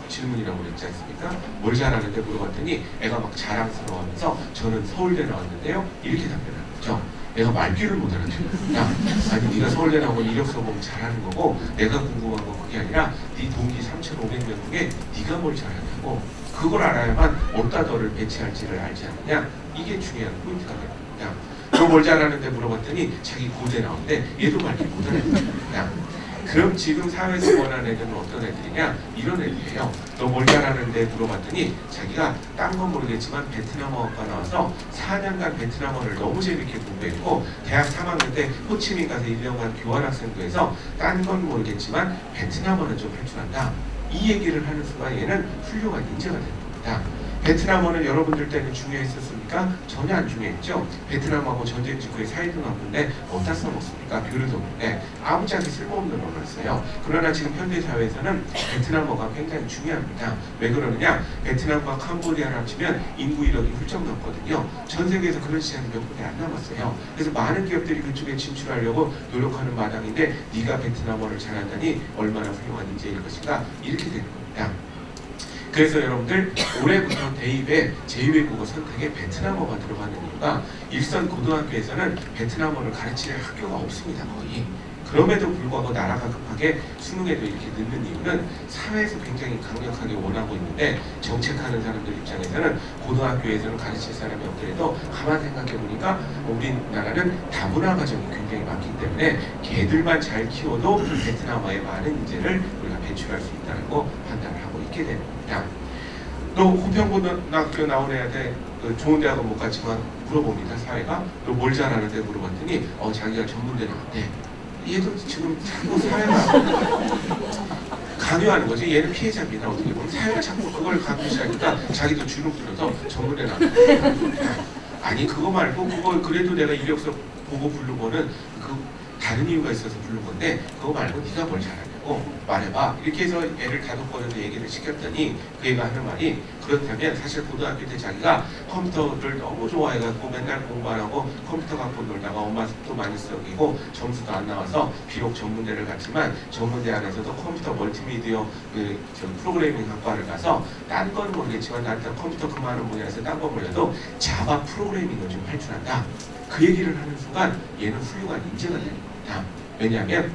질문이라고 그랬지 않습니까? 뭘 잘하는데 물어봤더니 애가 막 자랑스러워하면서 저는 서울대 나왔는데요, 이렇게 답변하는 거죠. 내가 말귀를 못 알아듣는다. 아니, 네가 서울대 나오고 이력서 보면 잘하는 거고, 내가 궁금한 건 그게 아니라 네 동기 3,500명 중에 네가 뭘 잘하냐고, 그걸 알아야만 어디다 너를 배치할지를 알지 않느냐, 이게 중요한 포인트가 됩니다. 너 뭘 잘하는데 물어봤더니 자기 고대 나오는데 얘도 말귀 못 알아듣는다. 그럼 지금 사회에서 원하는 애들은 어떤 애들이냐? 이런 애들이에요. 너 뭘 잘하는데 물어봤더니 자기가 딴 건 모르겠지만 베트남어가 나와서 4년간 베트남어를 너무 재밌게 공부했고, 대학 3학년 때 호치민 가서 1년간 교환학생도 해서 딴 건 모르겠지만 베트남어는 좀 할 줄 안다. 이 얘기를 하는 순간 얘는 훌륭한 인재가 되는 겁니다. 베트남어는 여러분들 때는 중요했었습니까? 전혀 안 중요했죠. 베트남하고 전쟁 직후에 사이드 나오는데 어디다 써먹습니까? 뷰르도 없는데 아무짝에 쓸모없는 언어를 써요. 그러나 지금 현대사회에서는 베트남어가 굉장히 중요합니다. 왜 그러느냐? 베트남과 캄보디아를 합치면 인구 1억이 훌쩍 넘거든요. 전 세계에서 그런 시장이 몇 군데 안 남았어요. 그래서 많은 기업들이 그쪽에 진출하려고 노력하는 마당인데 네가 베트남어를 잘한다니 얼마나 훌륭한 인재일 것인가, 이렇게 되는 겁니다. 그래서 여러분들 올해부터 대입에 제2외국어 선택에 베트남어가 들어가는 이유가 일선 고등학교에서는 베트남어를 가르칠 학교가 없습니다. 거의. 그럼에도 불구하고 나라가 급하게 수능에도 이렇게 넣는 이유는 사회에서 굉장히 강력하게 원하고 있는데 정책하는 사람들 입장에서는 고등학교에서는 가르칠 사람이 없더라도 가만 생각해 보니까 우리나라는 다문화 가정이 굉장히 많기 때문에 걔들만 잘 키워도 베트남어의 많은 인재를 우리가 배출할 수 있다고 판단을 하고 있게 되는 겁니다. 너 호평고등학교 나온 애한테 좋은 대학은 못 갔지만 물어봅니다. 사회가 너 뭘 잘하는데 물어봤더니 자기가 전문대 나왔대. 얘도 지금 자꾸 사회가 강요하는 거지. 얘는 피해자입니다. 어떻게 보면 사회가 자꾸 그걸 강요시하니까 자기도 주눅 들어서 전문대 나왔다. 아니 그거 말고 그거 그래도 내가 이력서 보고 부른 거는 그 다른 이유가 있어서 부른 건데 그거 말고 네가 뭘 잘하냐고 말해봐. 이렇게 해서 애를 5번을 얘기를 시켰더니 그 애가 하는 말이 그렇다면 사실 고등학교 때 자기가 컴퓨터를 너무 좋아해갖고 맨날 공부 안 하고 컴퓨터 갖고 놀다가 엄마 도 많이 썩이고 점수도 안 나와서 비록 전문대를 갔지만 전문대 안에서도 컴퓨터 멀티미디어 프로그래밍 학과를 가서 딴 건 모르겠지만 나한테 컴퓨터 그 많은 분야에서 딴 건 몰라도 자바 프로그래밍을 좀 할 줄 안다. 그 얘기를 하는 순간 얘는 훌륭한 인재가 되는 겁니다. 왜냐하면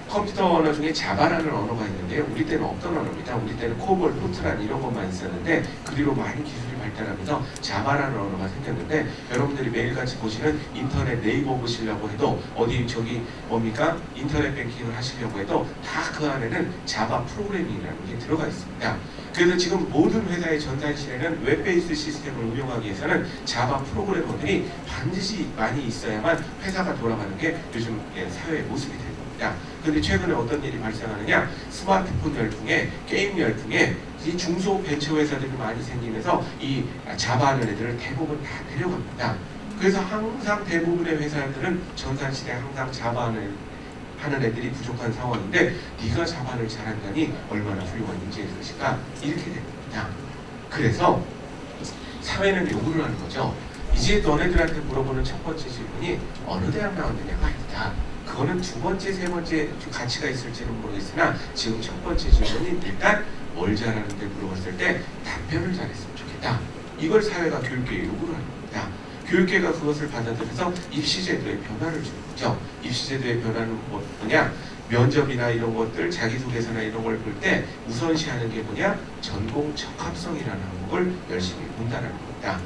컴퓨터 언어 중에 자바라는 언어가 있는데 우리 때는 없던 언어입니다. 우리 때는 코볼, 포트란 이런 것만 있었는데 그 뒤로 많이 기술이 발달하면서 자바라는 언어가 생겼는데 여러분들이 매일같이 보시는 인터넷 네이버 보시려고 해도 어디 저기 뭡니까? 인터넷 뱅킹을 하시려고 해도 다 그 안에는 자바 프로그래밍이라는 게 들어가 있습니다. 그래서 지금 모든 회사의 전산실에는 웹베이스 시스템을 운영하기 위해서는 자바 프로그래머들이 반드시 많이 있어야만 회사가 돌아가는 게 요즘 사회의 모습이 되는 겁니다. 그런데 최근에 어떤 일이 발생하느냐? 스마트폰 열풍에 게임 열풍에 이 중소벤처 회사들이 많이 생기면서 이 자바 하는 애들을 대부분 다 내려갑니다. 그래서 항상 대부분의 회사들은 전산실에 항상 자바 하는 애들이 부족한 상황인데 네가 자바를 잘한다니 얼마나 훌륭한 인재일 것인가 이렇게 된 겁니다. 그래서 사회는 요구를 하는 거죠. 이제 너네들한테 물어보는 첫 번째 질문이 어느 대학 나왔느냐가 아니다. 그거는 두 번째, 세 번째 가치가 있을지는 모르겠으나 지금 첫 번째 질문이 일단 뭘 잘하는데 물어봤을 때 답변을 잘했으면 좋겠다. 이걸 사회가 교육계에 요구를 하는 겁니다. 교육계가 그것을 받아들여서 입시제도의 변화를 주는 거죠. 입시제도의 변화는 뭐냐? 면접이나 이런 것들, 자기소개서나 이런 걸 볼 때 우선시하는 게 뭐냐? 전공 적합성이라는 항목을 열심히 본다는 겁니다.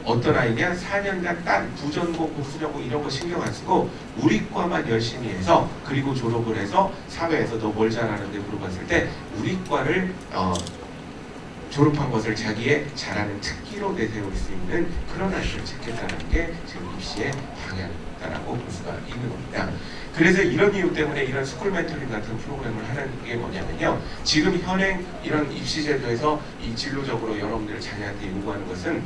어떤 아이냐? 4년간 딴 부전공, 복수전공 이런 거 신경 안 쓰고 우리 과만 열심히 해서 그리고 졸업을 해서 사회에서 너 뭘 잘하는데 물어봤을 때 우리 과를 졸업한 것을 자기의 잘하는 특기로 내세울 수 있는 그런 아이를 찾겠다는 게 지금 입시의 방향이다라고 볼 수가 있는 겁니다. 그래서 이런 이유 때문에 이런 스쿨 멘토링 같은 프로그램을 하는 게 뭐냐면요. 지금 현행 이런 입시제도에서 이 진로적으로 여러분들 자녀한테 요구하는 것은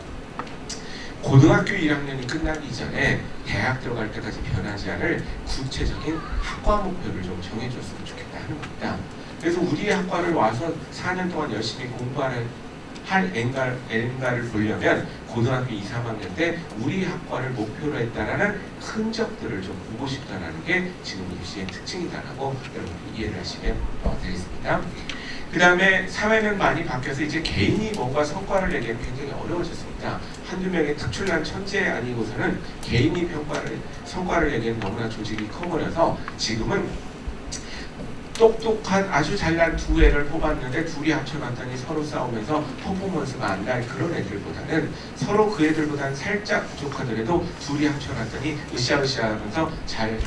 고등학교 1학년이 끝나기 전에 대학 들어갈 때까지 변하지 않을 구체적인 학과 목표를 좀 정해줬으면 좋겠다 하는 겁니다. 그래서 우리 학과를 와서 4년 동안 열심히 공부할 엔가를 보려면 고등학교 2, 3학년 때 우리 학과를 목표로 했다라는 흔적들을 좀 보고 싶다라는 게 지금 입시의 특징이다라고 여러분들이 이해를 하시면 되겠습니다. 그 다음에 사회는 많이 바뀌어서 이제 개인이 뭔가 성과를 내기는 굉장히 어려워졌습니다. 한두 명의 특출난 천재 아니고서는 개인이 성과를 내기는 너무나 조직이 커버려서 지금은 똑똑한 아주 잘난 두 애를 뽑았는데 둘이 합쳐놨더니 서로 싸우면서 퍼포먼스가 안 날 그런 애들보다는 서로 그 애들보다는 살짝 부족하더라도 둘이 합쳐놨더니 으쌰으쌰 하면서 잘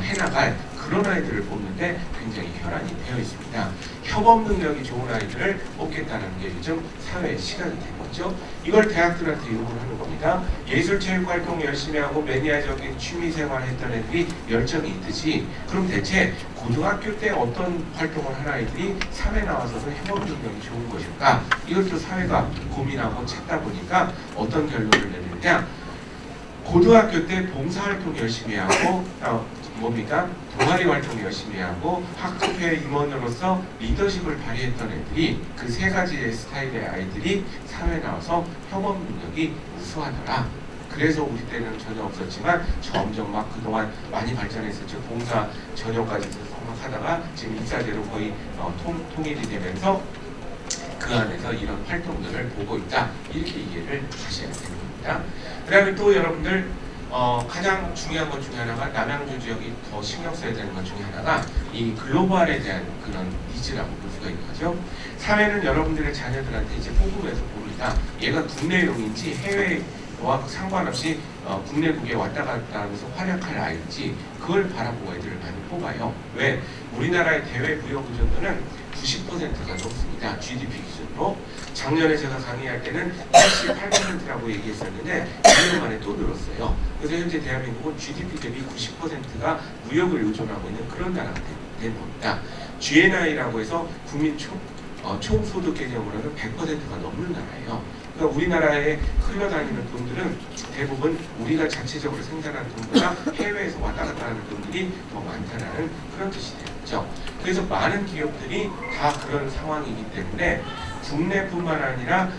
해나갈 그런 아이들을 뽑는데 굉장히 혈안이 되어 있습니다. 협업 능력이 좋은 아이들을 뽑겠다는 게 요즘 사회의 시간이 된 거죠. 이걸 대학들한테 요구를 하는 겁니다. 예술체육활동 열심히 하고 매니아적인 취미생활 했던 애들이 열정이 있듯이 그럼 대체 고등학교 때 어떤 활동을 한 아이들이 사회 나와서도 협업 능력이 좋은 것일까? 이걸 또 사회가 고민하고 찾다 보니까 어떤 결론을 내느냐? 고등학교 때 봉사활동 열심히 하고 뭡니까? 동아리 활동 열심히 하고 학급회 임원으로서 리더십을 발휘했던 애들이 그 세 가지의 스타일의 아이들이 사회 나와서 협업 능력이 우수하더라. 그래서 우리 때는 전혀 없었지만 점점 막 그동안 많이 발전했었죠. 봉사 전형까지 막 하다가 지금 인사제로 거의 통일이 되면서 그 안에서 이런 활동들을 보고 있다. 이렇게 이해를 하셔야 되는 겁니다. 그 다음에 또 여러분들 가장 중요한 것 중에 하나가 남양주 지역이 더 신경 써야 되는 것 중에 하나가 이 글로벌에 대한 그런 니즈라고 볼 수가 있는 거죠. 사회는 여러분들의 자녀들한테 이제 뽑으면서 봅니다. 얘가 국내용인지 해외와 상관없이 국내국에 왔다 갔다 하면서 활약할 아이인지 그걸 바라보고 애들을 많이 뽑아요. 왜? 우리나라의 대외 무역 의존도는 90%가 넘습니다. GDP 기준으로. 작년에 제가 강의할 때는 88%라고 얘기했었는데 2년 만에 또 늘었어요. 그래서 현재 대한민국은 GDP 대비 90%가 무역을 의존하고 있는 그런 나라가 된 겁니다. GNI라고 해서 국민 총소득 개념으로는 100%가 넘는 나라예요. 그러니까 우리나라에 흘러다니는 돈들은 대부분 우리가 자체적으로 생산하는 돈보다 해외에서 왔다 갔다 하는 돈들이 더 많다는 그런 뜻이 되겠죠. 그래서 많은 기업들이 다 그런 상황이기 때문에 국내뿐만 아니라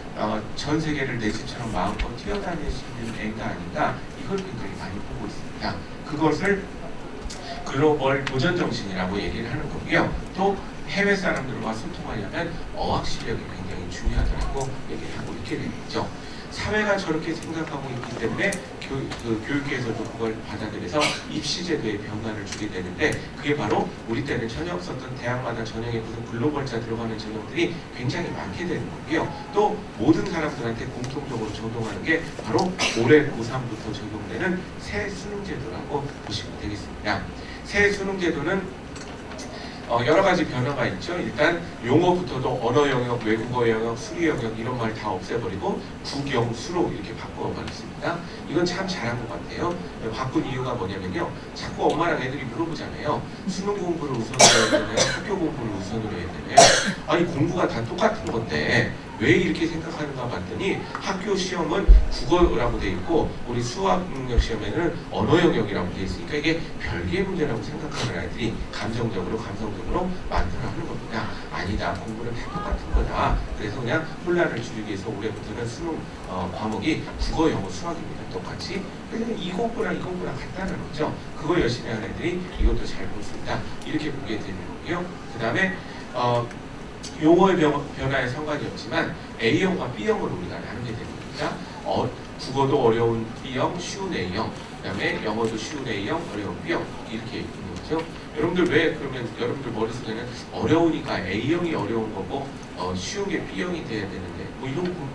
전 세계를 내 집처럼 마음껏 뛰어다닐 수 있는 애가 아닌가, 이걸 굉장히 많이 보고 있습니다. 그것을 글로벌 도전 정신이라고 얘기를 하는 거고요. 또 해외 사람들과 소통하려면 어학 실력이 굉장히 중요하다고 얘기를 하고 있게 되겠죠. 사회가 저렇게 생각하고 있기 때문에 교육계에서도 그걸 받아들여서 입시제도에 변화를 주게 되는데, 그게 바로 우리 때는 전혀 없었던 대학마다 전형에 무슨 글로벌자 들어가는 전형들이 굉장히 많게 되는 거고요. 또 모든 사람들한테 공통적으로 적용하는 게 바로 올해 고3부터 적용되는 새 수능제도라고 보시면 되겠습니다. 새 수능제도는 여러 가지 변화가 있죠. 일단 용어부터도 언어 영역, 외국어 영역, 수리 영역 이런 말 다 없애버리고 국영수로 이렇게 바꿔버렸습니다. 이건 참 잘한 것 같아요. 바꾼 이유가 뭐냐면요. 자꾸 엄마랑 애들이 물어보잖아요. 수능 공부를 우선으로 해야 되나요? 학교 공부를 우선으로 해야 되나요? 아니 공부가 다 똑같은 건데 왜 이렇게 생각하는가 봤더니 학교 시험은 국어라고 돼 있고 우리 수학 능력 시험에는 언어 영역이라고 돼 있으니까 이게 별개의 문제라고 생각하는 아이들이 감성적으로 만들어 하는 겁니다. 아니다. 공부는 다 똑같은 거다. 그래서 그냥 혼란을 줄이기 위해서 올해부터는 수능 과목이 국어, 영어, 수학입니다. 똑같이. 그래서 이 공부랑 같다는 거죠. 그거 열심히 하는 애들이 이것도 잘 볼 수 있다. 이렇게 보게 되는 거고요. 그 다음에 용어의 변화에 상관이 없지만 A형과 B형으로 우리가 나누게 됩니다. 국어도 어려운 B형, 쉬운 A형, 그 다음에 영어도 쉬운 A형, 어려운 B형 이렇게 있는 거죠. 여러분들 왜 그러면 여러분들 머릿속에는 어려우니까 A형이 어려운 거고 쉬운 게 B형이 돼야 되는데 뭐 이런 거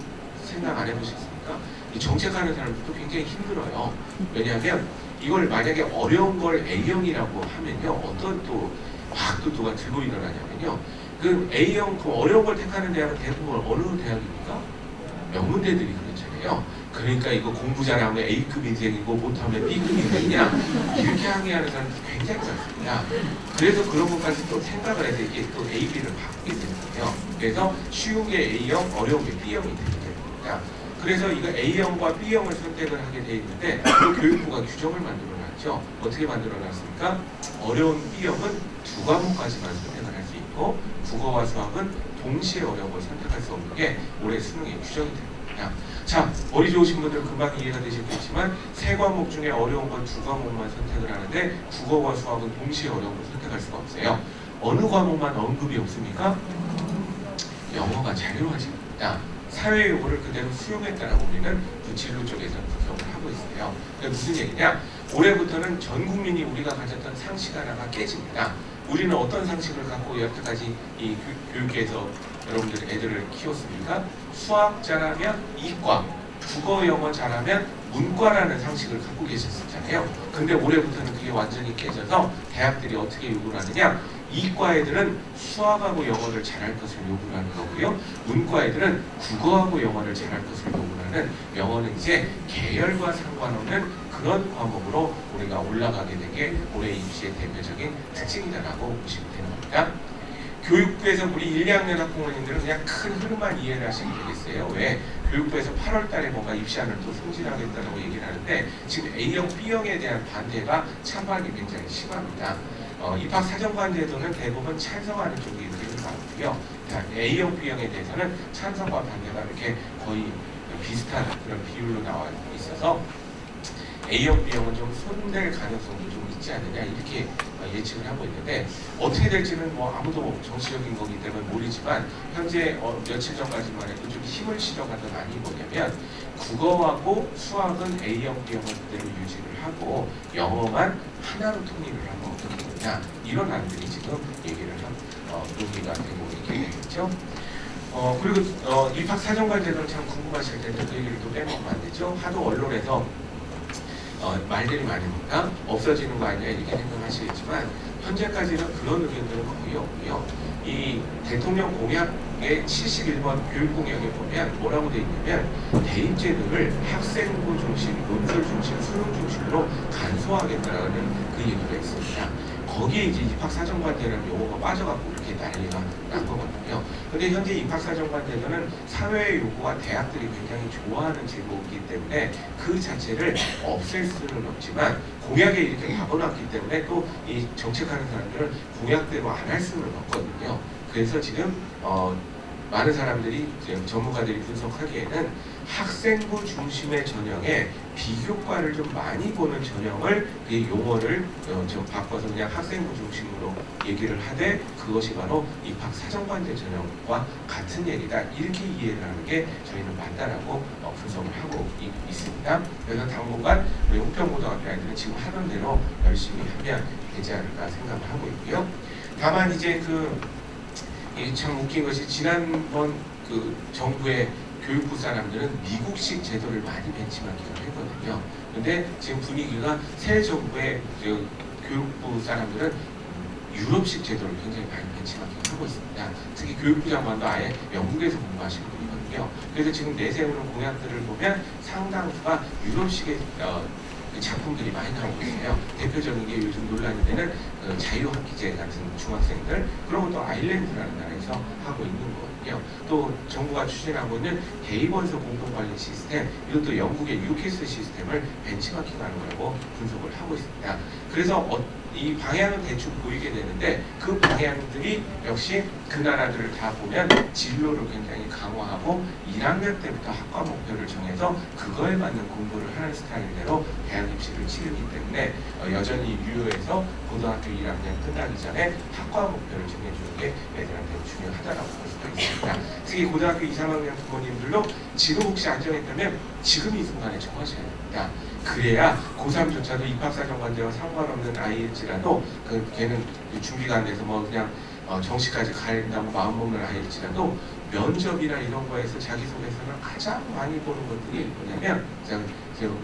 생각 안 해보셨습니까? 이 정책하는 사람들도 굉장히 힘들어요. 왜냐하면 이걸 만약에 어려운 걸 A형이라고 하면요, 어떤 또 누가 들고 일어나냐면요, 그 A형, 그 어려운 걸 택하는 대학은 대부분 어느 대학입니까? 명문대들이 그렇잖아요. 그러니까 이거 공부 잘하면 A급 인생이고 못하면 B급 인생이냐, 이렇게 항의하는 사람들이 굉장히 많습니다. 그래서 그런 것까지 또 생각을 해서 이게 또 A, B를 바꾸게 되는 거예요. 그래서 쉬운 게 A형, 어려운 게 B형이 되게 됩니다. 그래서 이거 A형과 B형을 선택을 하게 돼 있는데 또 교육부가 규정을 만들어놨죠. 어떻게 만들어놨습니까? 어려운 B형은 2과목까지만 선택을 할 수 있고 국어와 수학은 동시에 어려운 걸 선택할 수 없는 게 올해 수능에 규정이 됩니다. 자, 머리 좋으신 분들은 금방 이해가 되시겠지만 3과목 중에 어려운 건 2과목만 선택을 하는데 국어와 수학은 동시에 어려운 걸 선택할 수가 없어요. 어느 과목만 언급이 없습니까? 영어가 자유화집니다. 사회 요구를 그대로 수용했다라고 우리는 그 진로 쪽에서는 분석을 하고 있어요. 그게 무슨 얘기냐? 올해부터는 전 국민이 우리가 가졌던 상식 하나가 깨집니다. 우리는 어떤 상식을 갖고 여태까지 이 교육계에서 여러분들 애들을 키웠습니까? 수학 잘하면 이과, 국어, 영어 잘하면 문과라는 상식을 갖고 계셨잖아요. 근데 올해부터는 그게 완전히 깨져서 대학들이 어떻게 요구를 하느냐? 이과 애들은 수학하고 영어를 잘할 것을 요구를 하는 거고요. 문과 애들은 국어하고 영어를 잘할 것을 요구를 하는, 영어는 이제 계열과 상관없는 그런 과목으로 우리가 올라가게 된 게 올해 입시의 대표적인 특징이다라고 보시면 되는 겁니다. 교육부에서 우리 1, 2학년 학부모님들은 그냥 큰 흐름만 이해를 하시면 되겠어요. 왜? 교육부에서 8월 달에 뭔가 입시안을 또 승진하겠다고 얘기를 하는데 지금 A형, B형에 대한 반대가 찬반이 굉장히 심합니다. 입학 사정관 제도는 대부분 찬성하는 쪽이 되게 많고요. A형, B형에 대해서는 찬성과 반대가 이렇게 거의 비슷한 그런 비율로 나와 있어서 A형, B형은 좀 손댈 가능성도 좀 있지 않느냐 이렇게 예측을 하고 있는데 어떻게 될지는 뭐 아무도 정치적인 거기 때문에 모르지만 현재 며칠 전까지만 해도 좀 힘을 실어가던 안이 뭐냐면 국어하고 수학은 A형, B형을 그대로 유지를 하고 영어만 하나로 통일을 하면 어떻게 되냐 이런 안들이 지금 얘기를 논의가 되고 있게 되겠죠. 그리고 입학사정관제도는 참 궁금하실 텐데 그 얘기를 또 빼먹으면 안 되죠. 하도 언론에서 말들이 많으니까 없어지는 거 아니냐 이렇게 생각하시겠지만 현재까지는 그런 의견들은 거의 없고요. 이 대통령 공약의 71번 교육공약에 보면 뭐라고 되어 있냐면 대입제도를 학생부 중심, 논술 중심, 수능 중심으로 간소화하겠다는 그 얘기가 있습니다. 거기에 이제 입학사정관제라는 용어가 빠져갖고 이렇게 난리가 난 거거든요. 근데 현재 입학사정관제도는 사회의 요구와 대학들이 굉장히 좋아하는 제도이기 때문에 그 자체를 없앨 수는 없지만 공약에 이렇게 박아놨기 때문에 또 이 정책하는 사람들은 공약대로 안 할 수는 없거든요. 그래서 지금 많은 사람들이 전문가들이 분석하기에는 학생부 중심의 전형에 비교과를 좀 많이 보는 전형을 이 용어를 좀 바꿔서 그냥 학생부 중심으로 얘기를 하되 그것이 바로 입학사정관제 전형과 같은 얘기다 이렇게 이해를 하는 게 저희는 맞다라고 분석을 하고 있습니다. 그래서 당분간 우리 우평고등학교 아이들은 지금 하던 대로 열심히 하면 되지 않을까 생각을 하고 있고요. 다만 이제 참 웃긴 것이 지난번 그 정부의 교육부 사람들은 미국식 제도를 많이 벤치마킹을 했거든요. 근데 지금 분위기가 새 정부의 교육부 사람들은 유럽식 제도를 굉장히 많이 벤치마킹을 하고 있습니다. 특히 교육부 장관도 아예 영국에서 공부하신 분이거든요. 그래서 지금 내세우는 공약들을 보면 상당수가 유럽식의 작품들이 많이 나오고 있어요. 대표적인 게 요즘 논란이 되는 자유학기제 같은 중학생들, 그런 것도 아일랜드라는 나라에서 하고 있는 거거든요. 또 정부가 추진하고 있는 대입원서 공동관리 시스템, 이것도 영국의 유캐스 시스템을 벤치마킹하는 거라고 분석을 하고 있습니다. 그래서 이 방향은 대충 보이게 되는데 그 방향들이 역시 그 나라들을 다 보면 진로를 굉장히 강화하고 1학년 때부터 학과 목표를 정해서 그거에 맞는 공부를 하는 스타일대로 대학 입시를 치르기 때문에 여전히 유효해서 고등학교 1학년 끝나기 전에 학과 목표를 정해주는 게 애들한테 중요하다고 볼 수가 있습니다. 특히 고등학교 2, 3학년 부모님들도 지금 혹시 안 정했다면 지금 이 순간에 정하셔야 됩니다. 그래야 고3조차도 입학사정관제와 상관없는 아이일지라도 걔는 준비가 안 돼서 뭐 그냥 정시까지 가야 된다고 마음먹는 아이일지라도 면접이나 이런 거에서 자기소개서는 가장 많이 보는 것들이 뭐냐면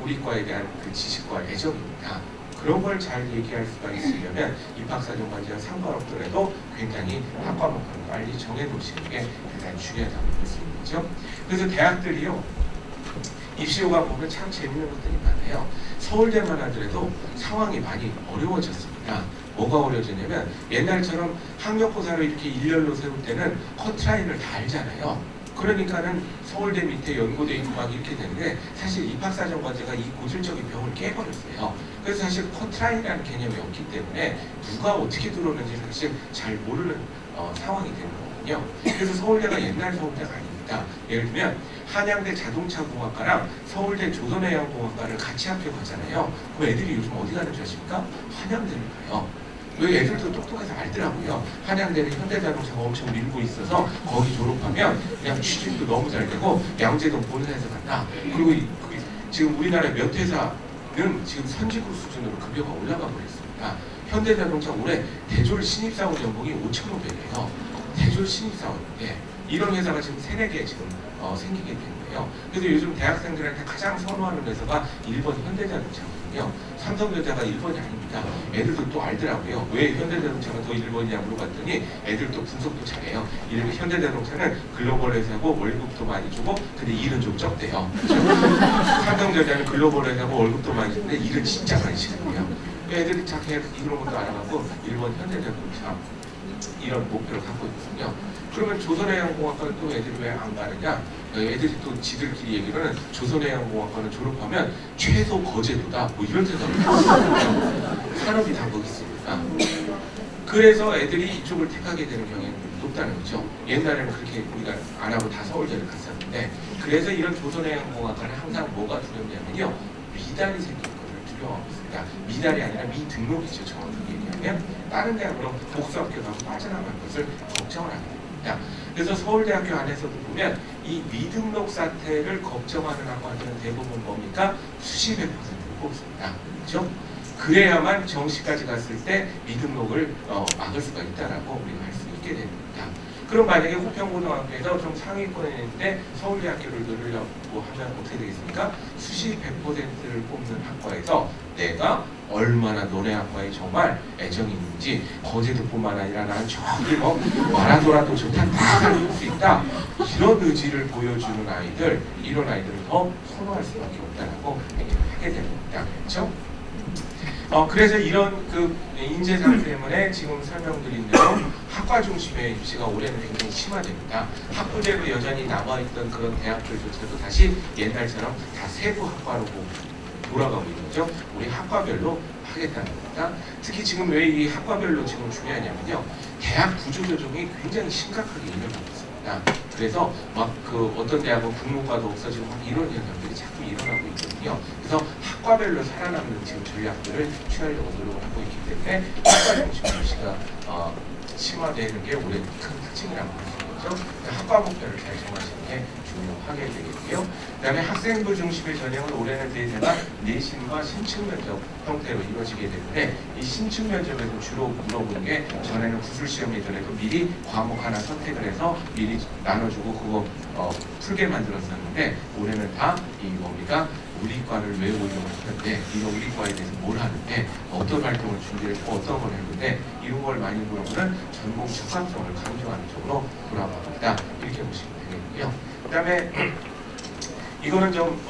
우리 과에 대한 그 지식과 애정입니다. 그런 걸 잘 얘기할 수가 있으려면 입학사정관제와 상관없더라도 굉장히 학과 목표를 빨리 정해놓으시는 게 대단히 중요하다고 볼 수 있는 거죠. 그래서 대학들이요, 입시요강 보면 참 재밌는 것들이 많아요. 서울대만 하더라도 상황이 많이 어려워졌습니다. 뭐가 어려워졌냐면 옛날처럼 학력고사를 이렇게 일렬로 세울 때는 커트라인을 다 알잖아요. 그러니까는 서울대 밑에 연고대 있고 막 이렇게 되는데 사실 입학사정관제가 이 고질적인 병을 깨버렸어요. 그래서 사실 커트라인이라는 개념이 없기 때문에 누가 어떻게 들어오는지 사실 잘 모르는 상황이 되는 거거든요. 그래서 서울대가 옛날 서울대가 아닙니다. 예를 들면 한양대 자동차공학과랑 서울대 조선해양공학과를 같이 합격하잖아요. 그럼 애들이 요즘 어디 가는 줄 아십니까? 한양대를 가요. 왜 애들도 똑똑해서 알더라고요. 한양대는 현대자동차가 엄청 밀고 있어서 거기 졸업하면 그냥 취직도 너무 잘 되고 양재동 본사에서 간다. 그리고 지금 우리나라 몇 회사는 지금 선진국 수준으로 급여가 올라가 버렸습니다. 현대자동차 올해 대졸 신입사원 연봉이 5,500이에요. 대졸 신입사원인데 이런 회사가 지금 3, 4개 지금 생기게 된 거예요. 그래서 요즘 대학생들한테 가장 선호하는 회사가 일본 현대자동차거든요. 삼성전자가 일본이 아닙니다. 애들도 또 알더라고요. 왜 현대자동차가 더 일본이냐 물어봤더니 애들 또 분석도 잘해요. 이런 현대자동차는 글로벌 회사고 월급도 많이 주고 근데 일은 좀 적대요. 삼성전자는 글로벌 회사고 월급도 많이 주는데 일은 진짜 많이 시켜요. 애들이 착해 이런 것도 알아가고 일본 현대자동차 이런 목표를 갖고 있거든요. 그러면 조선해양공학과는 또 애들이 왜 안 가느냐? 애들이 또 지들끼리 얘기로는 조선해양공학과는 졸업하면 최소 거제도다 뭐 이런 생각을 하거든요. 산업이 다 거기 있으니까. 그래서 애들이 이쪽을 택하게 되는 경향이 높다는 거죠. 옛날에는 그렇게 우리가 안 하고 다 서울대를 갔었는데 그래서 이런 조선해양공학과는 항상 뭐가 두렵냐면요. 미달이 생길 거를 두려워하고 있습니다. 미달이 아니라 미등록이죠. 정확하게 얘기하면. 되면 다른 대학으로 복수학교 가고 빠져나갈 것을 걱정을 하게 됩니다. 그래서 서울대학교 안에서도 보면 이 미등록 사태를 걱정하는 학과들은 대부분 뭡니까? 수십몇 %를 뽑습니다. 그렇죠? 그래야만 정시까지 갔을 때 미등록을 막을 수가 있다라고 우리가 할 수 있게 됩니다. 그럼 만약에 호평고등학교에서 좀 상위권에 있는데 서울대학교를 누르려고 하면 어떻게 되겠습니까? 수시 100%를 뽑는 학과에서 내가 얼마나 너네 학과에 정말 애정이 있는지 거제도뿐만 아니라 나는 저기 뭐 마라도라도 좋다 다 살릴 수 있다 이런 의지를 보여주는 아이들 이런 아이들을 더 선호할 수밖에 없다라고 얘기를 하게 됩니다. 그렇죠? 그래서 이런 그 인재상 때문에 지금 설명드린 대로 학과 중심의 입시가 올해는 굉장히 심화됩니다. 학부제로 여전히 남아있던 그런 대학들조차도 다시 옛날처럼 다 세부 학과로 돌아가고 있는 거죠. 우리 학과별로 하겠다는 겁니다. 특히 지금 왜 이 학과별로 지금 중요하냐면요. 대학 구조조정이 굉장히 심각하게 일어나고 있습니다. 그래서 막 그 어떤 대학은 국문과도 없어지고 막 이런 현상들이 자꾸 일어나고 있거든요. 그래서 학과별로 살아남는 지금 전략들을 취하려고 노력을 하고 있기 때문에 학과 중심 입시가 심화되는 게 올해 큰 특징이라고 할 수 있는 거죠. 학과 목표를 잘 정하시는 게 중요하게 되겠고요. 그 다음에 학생부 중심의 전형은 올해는 대세가 내신과 신층 면접 형태로 이루어지게 되는데 이 신층 면접에서 주로 물어보는 게 전에는 구술 시험이 전에도 미리 과목 하나 선택을 해서 미리 나눠주고 그거 풀게 만들었었는데 올해는 다 이 뭡니까? 우리 과를 왜 운영을 하는데 이런 우리 과에 대해서 뭘 하는데 어떤 활동을 준비를 했고 어떤 걸 했는데 이런 걸 많이 물어보는 전공 적합성을 강조하는 쪽으로 돌아갑니다. 이렇게 보시면 되겠고요. 그 다음에 이거는 좀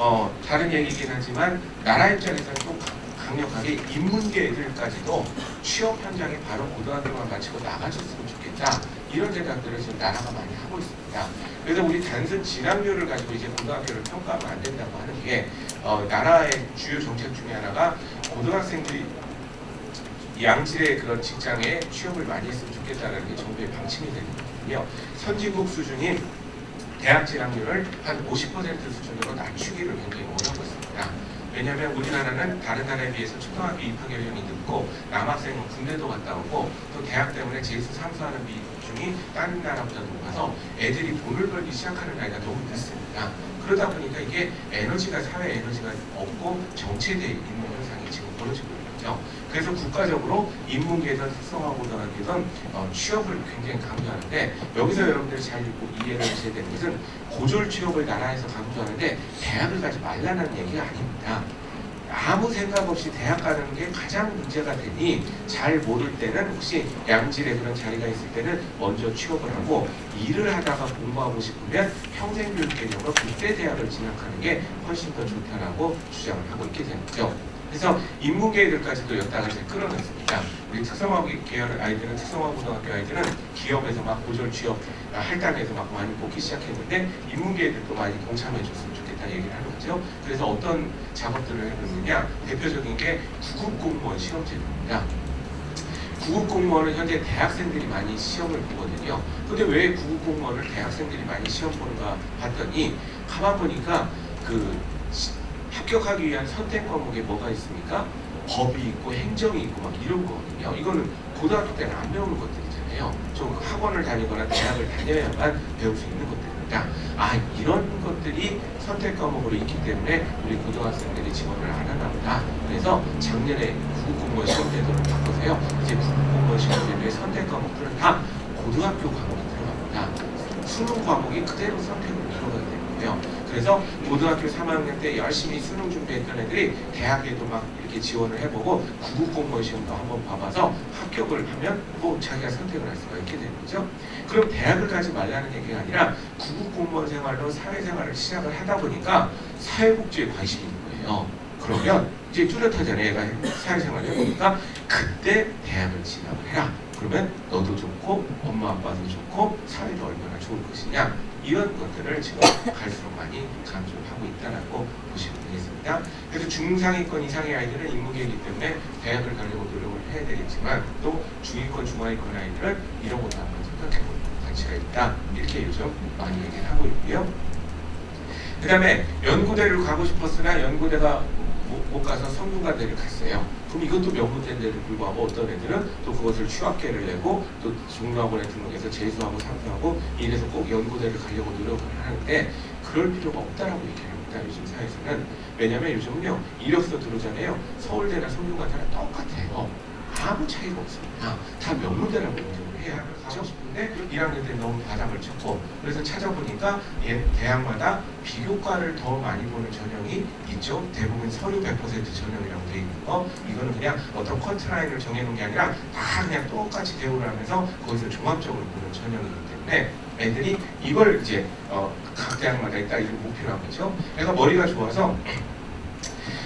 다른 얘기이긴 하지만 나라 입장에서는 또 강력하게 인문계 애들까지도 취업 현장에 바로 고등학교만 마치고 나가줬으면 좋겠다. 이런 생각들을 지금 나라가 많이 하고 있습니다. 그래서 우리 단순 진학률을 가지고 이제 고등학교를 평가하면 안 된다고 하는 게 나라의 주요 정책 중에 하나가 고등학생들이 양질의 그런 직장에 취업을 많이 했으면 좋겠다는 게 정부의 방침이 되는 거거든요. 선진국 수준인 대학 진학률을 한 50% 수준으로 낮추기를 굉장히 원하고 있습니다. 왜냐하면 우리나라는 다른 나라에 비해서 초등학교 입학 연령이 늦고 남학생은 군대도 갔다 오고 또 대학 때문에 재수 삼수하는 비중이 다른 나라보다 높아서 애들이 돈을 벌기 시작하는 나이가 너무 늦습니다. 그러다 보니까 이게 에너지가 사회 에너지가 없고 정체되어 있는 현상이 지금 벌어지고 있는 거죠. 그래서 국가적으로 인문계든 특성화고등학교든 취업을 굉장히 강조하는데 여기서 여러분들이 잘 이해를 하셔야 되는 것은 고졸 취업을 나라에서 강조하는데 대학을 가지 말라는 얘기가 아닙니다. 아무 생각 없이 대학 가는 게 가장 문제가 되니 잘 모를 때는 혹시 양질의 그런 자리가 있을 때는 먼저 취업을 하고 일을 하다가 공부하고 싶으면 평생교육 개념으로 그때 대학을 진학하는 게 훨씬 더 좋다라고 주장을 하고 있게 되는 거죠. 그래서 인문계들까지도 여기다가 이제 끌어냈습니다. 우리 특성화 계열 아이들은 특성화고등학교 아이들은 기업에서 막 고졸 취업 할당해서 막 많이 뽑기 시작했는데 인문계들도 많이 동참해줬으면 좋겠다 얘기를 하는 거죠. 그래서 어떤 작업들을 해보느냐 대표적인 게 구급공무원 시험제도입니다. 구급공무원은 현재 대학생들이 많이 시험을 보거든요. 근데 왜 구급공무원을 대학생들이 많이 시험 보는가 봤더니 가만 보니까 그 합격하기 위한 선택 과목에 뭐가 있습니까? 법이 있고 행정이 있고 막 이런 거거든요. 이거는 고등학교 때는 안 배우는 것들이잖아요. 좀 학원을 다니거나 대학을 다녀야만 배울 수 있는 것들입니다. 이런 것들이 선택 과목으로 있기 때문에 우리 고등학생들이 지원을 안 하나 보다. 그래서 작년에 구급공무원 시험제도를 바꿔서요. 이제 구급공무원 시험제도의 선택 과목들은 다 고등학교 과목이 들어갑니다. 수능 과목이 그대로 선택으로 들어가게 되고요. 그래서 고등학교 3학년 때 열심히 수능 준비했던 애들이 대학에도 막 이렇게 지원을 해보고 구급공무원 시험도 한번 봐봐서 합격을 하면 또 자기가 선택을 할 수가 있게 되는 거죠. 그럼 대학을 가지 말라는 얘기가 아니라 구급공무원 생활로 사회생활을 시작을 하다 보니까 사회복지에 관심이 있는 거예요. 그러면 이제 뚜렷하잖아요. 얘가 사회생활을 해보니까 그때 대학을 진학을 해라. 그러면 너도 좋고 엄마 아빠도 좋고 사회도 얼마나 좋을 것이냐 이런 것들을 지금 갈수록 많이 강조를 하고 있다고 보시면 되겠습니다. 그래서 중상위권 이상의 아이들은 인문계이기 때문에 대학을 가려고 노력을 해야 되겠지만 또 중위권 중하위권 아이들은 이런 것도 한번 생각해볼 가치가 있다 이렇게 요즘 많이 얘기를 하고 있고요. 그 다음에 연구대를 가고 싶었으나 연구대가 못 가서 성균관대를 갔어요. 그럼 이것도 명문대인데도 불구하고 어떤 애들은 또 그것을 휴학계를 내고 또 종로학원에 등록해서 재수하고 상수하고 이래서 꼭 연고대를 가려고 노력을 하는데 그럴 필요가 없다라고 얘기를 합니다. 요즘 사회에서는. 왜냐면 요즘은요 이력서 들어오잖아요. 서울대나 성균관대랑 똑같아요. 아무 차이가 없습니다. 다 명문대라고 인정을 해야 하고 싶은데 1학년 때 너무 바닥을 쳤고 그래서 찾아보니까 대학마다 비교과를 더 많이 보는 전형이 있죠. 대부분 서류 100% 전형이라고 되어 있는 거. 이거는 그냥 어떤 커트라인을 정해놓은 게 아니라 다 그냥 똑같이 대우를 하면서 거기서 종합적으로 보는 전형이기 때문에 애들이 이걸 이제 각 대학마다 있다 이런 목표로 한 거죠. 내가 머리가 좋아서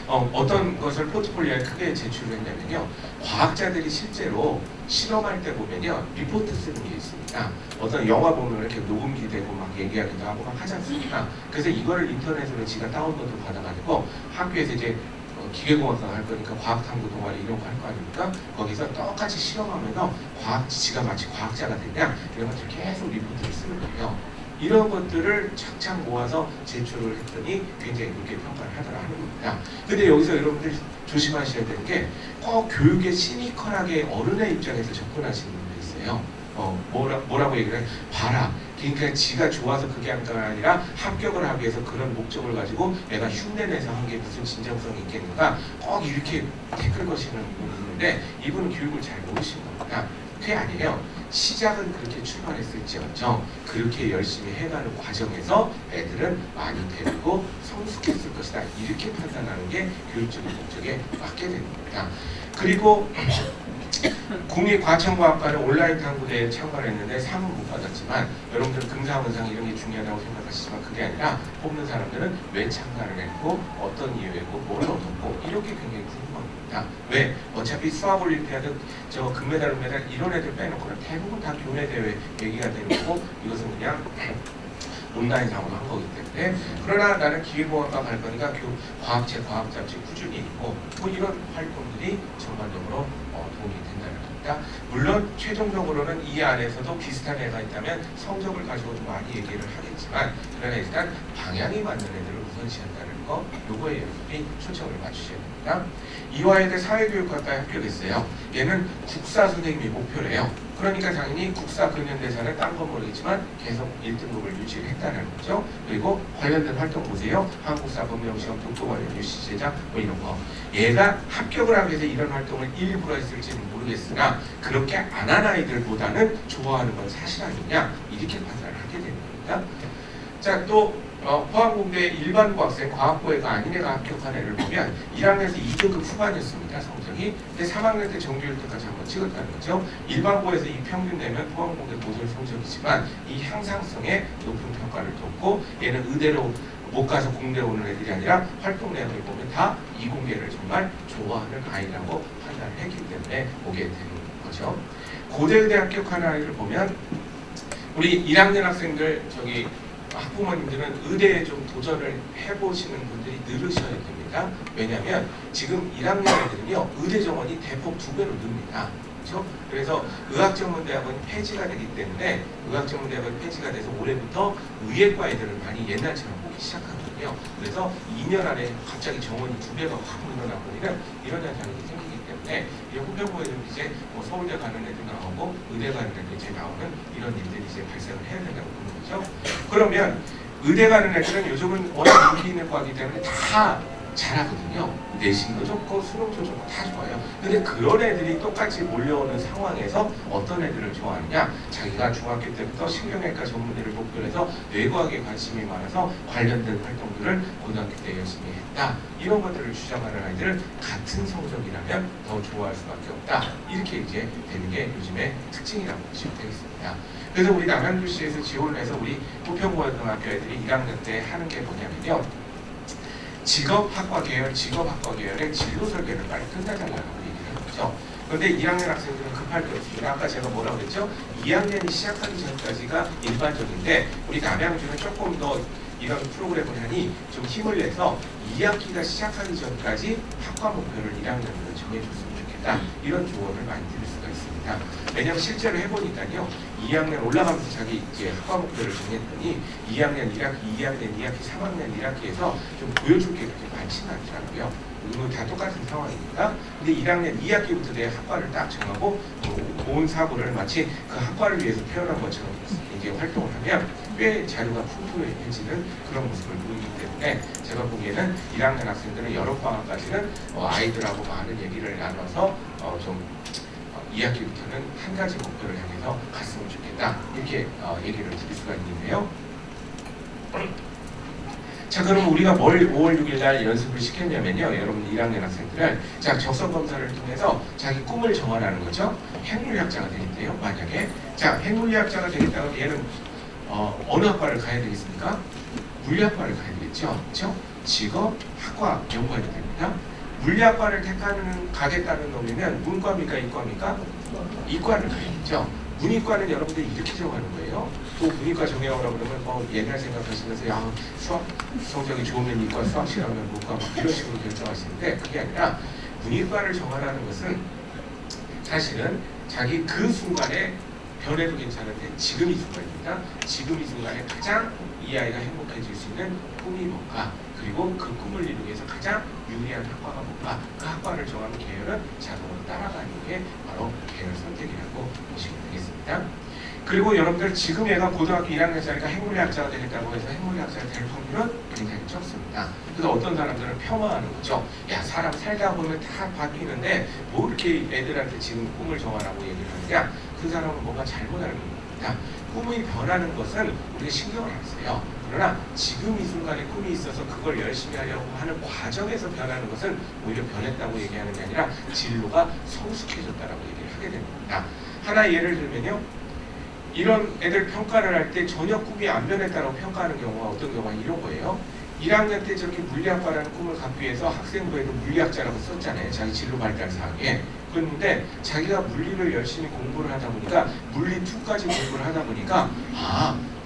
어떤 것을 포트폴리오에 크게 제출을 했냐면요. 과학자들이 실제로 실험할 때 보면요. 리포트 쓰는 게 있습니다. 어떤 영화 보면 이렇게 녹음기 되고 막 얘기하기도 하고 막 하지 않습니까? 그래서 이거를 인터넷으로 지가 다운로드 받아가지고 학교에서 이제 기계공학과 할 거니까 과학탐구 동아리 이런 거 할 거 아닙니까? 거기서 똑같이 실험하면서 지가 마치 과학자가 되냐 이런 것들 계속 리포트를 쓰는 거예요. 이런 것들을 착착 모아서 제출을 했더니 굉장히 높게 평가를 하더라 하는 겁니다. 근데 여기서 여러분들 조심하셔야 되는 게 꼭 교육에 시니컬하게 어른의 입장에서 접근하시는 분들이 있어요. 뭐라고 얘기를 해? 봐라. 그러니까 지가 좋아서 그게 한 게 아니라 합격을 하기 위해서 그런 목적을 가지고 내가 흉내내서 한 게 무슨 진정성이 있겠는가 꼭 이렇게 댓글 거시는 분이 있는데 이분은 교육을 잘 모르시는 겁니다. 그게 아니에요. 시작은 그렇게 출발했을지언정 그렇게 열심히 해가는 과정에서 애들은 많이 배우고 성숙했을 것이다. 이렇게 판단하는 게 교육적인 목적에 맞게 되는 겁니다. 그리고 국립과천과학과는 온라인 탐구대회에 참가를 했는데 상은 못 받았지만 여러분들은 금상은상 이런 게 중요하다고 생각하시지만 그게 아니라 뽑는 사람들은 왜 참가를 했고 어떤 이유였고 뭘 얻었고 이렇게 굉장히 궁금합니다. 왜? 어차피 수학올림피아드 저 금메달, 은메달 이런 애들 빼놓고는 대부분 다 교내대회 얘기가 되는 거고 이것은 그냥 온라인상으로 한 거기 때문에 그러나 나는 기계공학과 갈 거니까 과학책, 과학잡지 꾸준히 읽고 뭐 이런 활동들이 전반적으로 도움이 된다는 겁니다. 물론 최종적으로는 이 안에서도 비슷한 애가 있다면 성적을 가지고 좀 많이 얘기를 하겠지만 그러나 일단 방향이 맞는 애들을 우선시한다는 거 요거에 여러분이 초점을 맞추셔야 됩니다. 이화여대 사회교육학과에 합격했어요. 얘는 국사 선생님이 목표래요. 그러니까 당연히 국사 근현대사는 딴 건 모르겠지만 계속 1등급을 유지를 했다는 거죠. 그리고 관련된 활동 보세요. 한국사 범용시험, 독도관련 뉴시 제작 뭐 이런 거. 얘가 합격을 하기 위해서 이런 활동을 일부러 했을지는 모르겠으나 그렇게 안 한 아이들보다는 좋아하는 건 사실 아니냐 이렇게 판단을 하게 되는 겁니다. 자, 또 포항공대 일반고 학생 과학고애가 아닌 애가 합격한 애를 보면 1학년에서 2등급 후반이었습니다. 성적이. 근데 3학년 때 정규 1등까지 한번 찍었다는 거죠. 일반고에서 이 평균 내면 포항공대 고졸 성적이지만 이 향상성에 높은 평가를 뒀고 얘는 의대로 못 가서 공대 오는 애들이 아니라 활동 내역을 보면 다 이공계를 정말 좋아하는 아이라고 판단을 했기 때문에 오게 되는 거죠. 고대의대 합격한 아이를 보면 우리 1학년 학생들 저기 학부모님들은 의대에 좀 도전을 해보시는 분들이 늘으셔야 됩니다. 왜냐하면 지금 1학년 애들은요 의대 정원이 대폭 2배로 늡니다. 그렇죠? 그래서 의학전문대학원이 폐지가 되기 때문에 의학전문대학원이 폐지가 돼서 올해부터 의예과 애들을 많이 옛날처럼 보기 시작하거든요. 그래서 2년 안에 갑자기 정원이 2배가 확 늘어나버리는 이런 현상이 생기기 때문에 후평고 애들 이제 뭐 서울대 가는 애들 나오고 의대 가는 애들 이제 나오는 이런 일들이 이제 발생을 해야 된다고 보는 거죠. 그러면 의대 가는 애들은 요즘은 워낙 인기 있는 과이기 때문에 다 잘하거든요. 내신도 좋고 수능도 좋고 다 좋아요. 근데 그런 애들이 똑같이 몰려오는 상황에서 어떤 애들을 좋아하느냐, 자기가 중학교 때부터 신경외과 전문의를 목표로 해서 뇌과학에 관심이 많아서 관련된 활동들을 고등학교 때 열심히 했다. 이런 것들을 주장하는 아이들은 같은 성적이라면 더 좋아할 수밖에 없다. 이렇게 이제 되는 게 요즘의 특징이라고 보시면 되겠습니다. 그래서 우리 남양주시에서 지원을 해서 우리 부평고등학교 애들이 1학년 때 하는 게 뭐냐면요, 직업학과 계열의 진로 설계를 빨리 끝내달라고 얘기를 하는 거죠. 그런데 2학년 학생들은 급할 게 없습니다. 아까 제가 뭐라고 그랬죠? 2학년이 시작하기 전까지가 일반적인데 우리 남양주는 조금 더 이런 프로그램을 하니 좀 힘을 내서 2학기가 시작하기 전까지 학과 목표를 1학년으로 정해줬으면 좋겠다. 이런 조언을 많이 드릴 수가 있습니다. 왜냐하면 실제로 해보니까요, 2학년 올라가면서 자기 이제 학과 목표를 정했더니 2학년 1학기, 2학년 2학기, 3학년 1학기에서 좀 보여줄 게 그렇게 많지는 않더라고요. 이거 다 똑같은 상황입니다. 근데 1학년 2학기부터 내 학과를 딱 정하고 온 사고를 마치 그 학과를 위해서 태어난 것처럼 이제 활동을 하면 꽤 자료가 풍부해지는 그런 모습을 보이기 때문에 제가 보기에는 1학년 학생들은 여름방학까지는 아이들하고 많은 얘기를 나눠서 좀 2학기부터는 한 가지 목표를 향해서 갔으면 좋겠다 이렇게 얘기를 드릴 수가 있는데요. 자, 그럼 우리가 뭘 5월 6일 날 연습을 시켰냐면요. 여러분 1학년 학생들은 자, 적성 검사를 통해서 자기 꿈을 정하라는 거죠. 핵물리학자가 되겠대요. 만약에 자, 핵물리학자가 되겠다고 얘는 어느 학과를 가야 되겠습니까? 물리학과를 가야 되겠죠. 그렇죠? 직업, 학과 연구해야 됩니다. 물리학과를 가겠다는 놈이면 문과입니까? 이과입니까? 이과를 가야겠죠. 문이과는 여러분들이 이렇게 정하는 거예요. 또 문이과 정해오라고 그러면 옛날 생각하시면서 야 수학 성적이 좋으면 이과, 수학 싫어하면 문과 막 이런 식으로 결정하시는데 그게 아니라 문이과를 정하라는 것은 사실은 자기 그 순간에 변해도 괜찮은데 지금 이 순간입니다. 지금 이 순간에 가장 이 아이가 행복해질 수 있는 꿈이 뭔가 그리고 그 꿈을 이루기 위해서 가장 유리한 학과가 뭔가 그 학과를 정하는 계열은 자동으로 따라가는 게 바로 계열 선택이라고 보시면 되겠습니다. 그리고 여러분들 지금 얘가 고등학교 1학년짜리가 핵물리학자가 되겠다고 해서 핵물리학자가 될 확률은 굉장히 적습니다. 그래서 어떤 사람들은 폄하하는 거죠. 야 사람 살다 보면 다 바뀌는데 뭐 이렇게 애들한테 지금 꿈을 정하라고 얘기를 하느냐. 그 사람은 뭔가 잘못 알고 있는 겁니다. 꿈이 변하는 것은 우리가 신경을 안 써요. 그러나 지금 이 순간에 꿈이 있어서 그걸 열심히 하려고 하는 과정에서 변하는 것은 오히려 변했다고 얘기하는 게 아니라 진로가 성숙해졌다라고 얘기를 하게 됩니다. 하나 예를 들면요. 이런 애들 평가를 할 때 전혀 꿈이 안 변했다고 평가하는 경우가 어떤 경우가 이런 거예요. 1학년 때 저렇게 물리학과라는 꿈을 갖기 위해서 학생부에도 물리학자라고 썼잖아요. 자기 진로 발달 사항에. 그런데 자기가 물리를 열심히 공부를 하다 보니까 물리 2까지 공부를 하다 보니까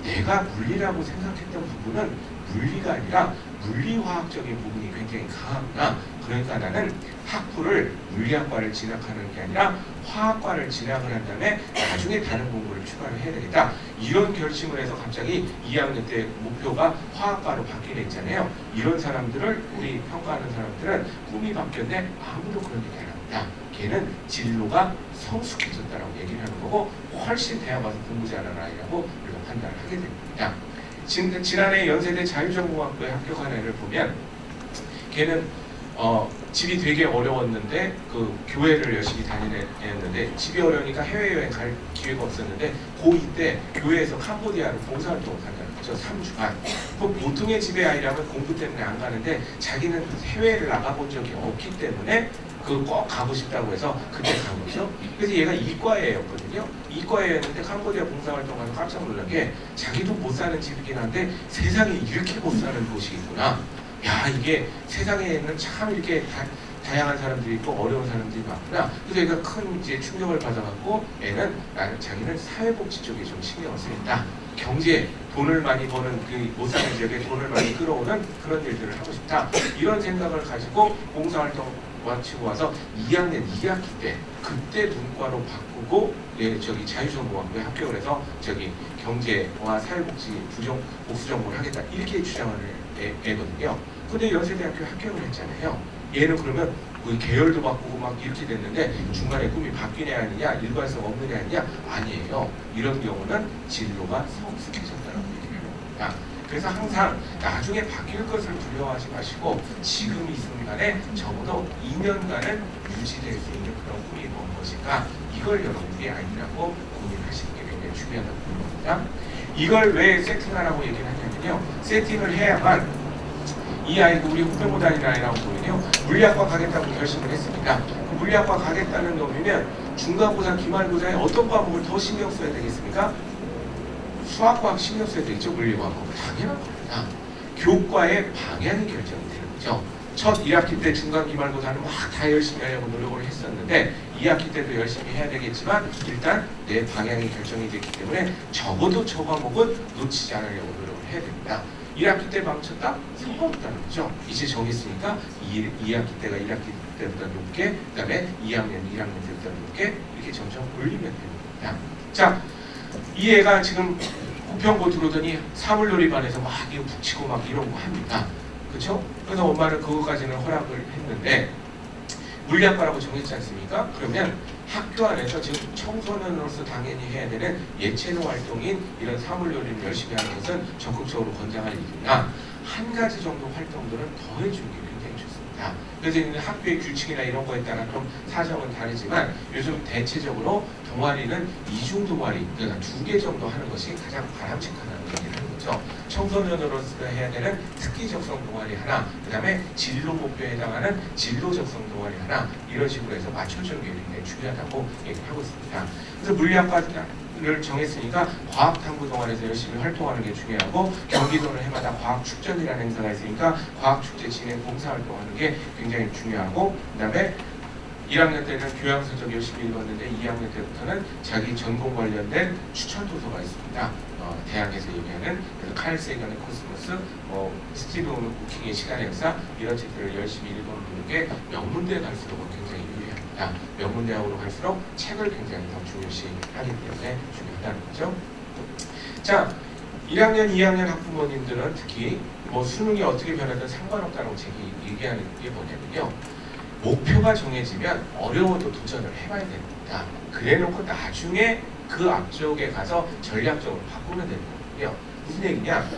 내가 물리라고 생각했던 부분은 물리가 아니라 물리화학적인 부분이 굉장히 강하구나. 그러니까 나는 학부를 물리학과를 진학하는 게 아니라 화학과를 진학을 한 다음에 나중에 다른 공부를 추가를 해야 되겠다. 이런 결심을 해서 갑자기 2학년 때 목표가 화학과로 바뀌게 있잖아요. 이런 사람들을 우리 평가하는 사람들은 꿈이 바뀌었는데 아무도 그런 얘기 안 합니다. 걔는 진로가 성숙해졌다라고 얘기를 하는 거고 훨씬 대학 와서 공부 잘하는 아이라고 우리가 판단을 하게 됩니다. 지난해 연세대 자유전공학부에 합격한 애를 보면 걔는 집이 되게 어려웠는데 그 교회를 열심히 다니는데 집이 어려우니까 해외여행 갈 기회가 없었는데 고2 때 교회에서 캄보디아로 봉사활동을 간다는 거죠. 3주간. 보통의 집의 아이라면 공부 때문에 안 가는데 자기는 해외를 나가본 적이 없기 때문에 그 꼭 가고 싶다고 해서 그때 간 거죠. 그래서 얘가 이과였거든요. 이과였는데 캄보디아 봉사활동 가서 깜짝 놀란 게 자기도 못 사는 집이긴 한데 세상에 이렇게 못 사는 곳이 있구나. 야 이게 세상에는 참 이렇게 다양한 사람들이 있고 어려운 사람들이 많구나. 그래서 얘가 큰 이제 충격을 받아갖고 자기는 사회복지 쪽에 좀 신경을 쓰겠다. 경제, 돈을 많이 버는 그 못 사는 지역에 돈을 많이 끌어오는 그런 일들을 하고 싶다. 이런 생각을 가지고 봉사활동 마치고 와서 2학년 2학기 때 그때 문과로 바꾸고 자유전공학부에 합격을 해서 경제와 사회복지 복수 전공을 하겠다 이렇게 주장하는 애거든요. 근데 연세대학교 합격을 했잖아요. 얘는 그러면 계열도 바꾸고 막 이렇게 됐는데 중간에 꿈이 바뀌냐 아니냐 일관성 없느냐 아니냐 아니에요. 이런 경우는 진로가 성숙해졌다고 얘기를 합니다. 그래서 항상 나중에 바뀔 것을 두려워하지 마시고 지금 이 순간에 적어도 2년간은 유지될 수 있는 그런 꿈이 뭔 것인가 이걸 여러분들이 아이들하고 고민하시는 게 굉장히 중요하다고 봅니다. 이걸 왜 세팅하라고 얘기를 하냐면요. 세팅을 해야만 이 아이가 우리 후배고 다니는 아이라고 보면요. 물리학과 가겠다고 결심을 했습니다. 그 물리학과 가겠다는 놈이면 중간고사, 기말고사에 어떤 과목을 더 신경 써야 되겠습니까? 수학과학 신경 써야 되겠죠. 물리과학. 당연한 겁니다. 교과의 방향이 결정이 되는 거죠. 첫 1학기 때 중간 기말고사는 막 다 열심히 하려고 노력을 했었는데 2학기 때도 열심히 해야 되겠지만 일단 내 방향이 결정이 됐기 때문에 적어도 저 과목은 놓치지 않으려고 노력을 해야 됩니다. 1학기 때 망쳤다? 상관없다는 거죠. 이제 정했으니까 2학기 때가 1학기 때보다 높게 그 다음에 2학년 1학년 때보다 높게 이렇게 점점 올리면 됩니다. 자, 이 애가 지금 부평고 들어오더니 사물놀이반에서 막 이거 붙이고 막 이런 거 합니다. 그렇죠? 그래서 엄마는 그거까지는 허락을 했는데 물리학과라고 정했지 않습니까? 그러면 학교 안에서 지금 청소년으로서 당연히 해야 되는 예체능 활동인 이런 사물놀이를 열심히 하는 것은 적극적으로 권장할 일이나 한 가지 정도 활동들은 더 해주는 게 굉장히 좋습니다. 그래서 이제 학교의 규칙이나 이런 거에 따라 좀 사정은 다르지만 요즘 대체적으로 동아리는 이중 동아리, 그러니까 2개 정도 하는 것이 가장 바람직하다는 얘기를 하는 거죠. 청소년으로서 해야 되는 특기 적성 동아리 하나, 그 다음에 진로 목표에 해당하는 진로 적성 동아리 하나, 이런 식으로 해서 맞춰주는 게 굉장히 중요하다고 얘기를 하고 있습니다. 그래서 물리학과를 정했으니까 과학탐구 동아리에서 열심히 활동하는 게 중요하고, 경기도는 해마다 과학축전이라는 행사가 있으니까 과학축제 진행 봉사활동하는 게 굉장히 중요하고, 그 다음에 1학년 때는 교양서적 열심히 읽었는데 2학년 때부터는 자기 전공 관련된 추천 도서가 있습니다. 대학에서 얘기하는 그래서 칼 세건의 코스모스, 스티븐 쿠킹의 시간의 역사, 이런 책들을 열심히 읽어보는 게 명문대 갈수록 굉장히 유리합니다. 명문대학으로 갈수록 책을 굉장히 더 중요시하기 때문에 중요하다는 거죠. 자, 1학년, 2학년 학부모님들은 특히 수능이 어떻게 변하든 상관없다고 제가 얘기하는 게 뭐냐면요. 목표가 정해지면 어려워도 도전을 해봐야 됩니다. 그래놓고 나중에 그 앞쪽에 가서 전략적으로 바꾸면 되는 거거든요. 무슨 얘기냐?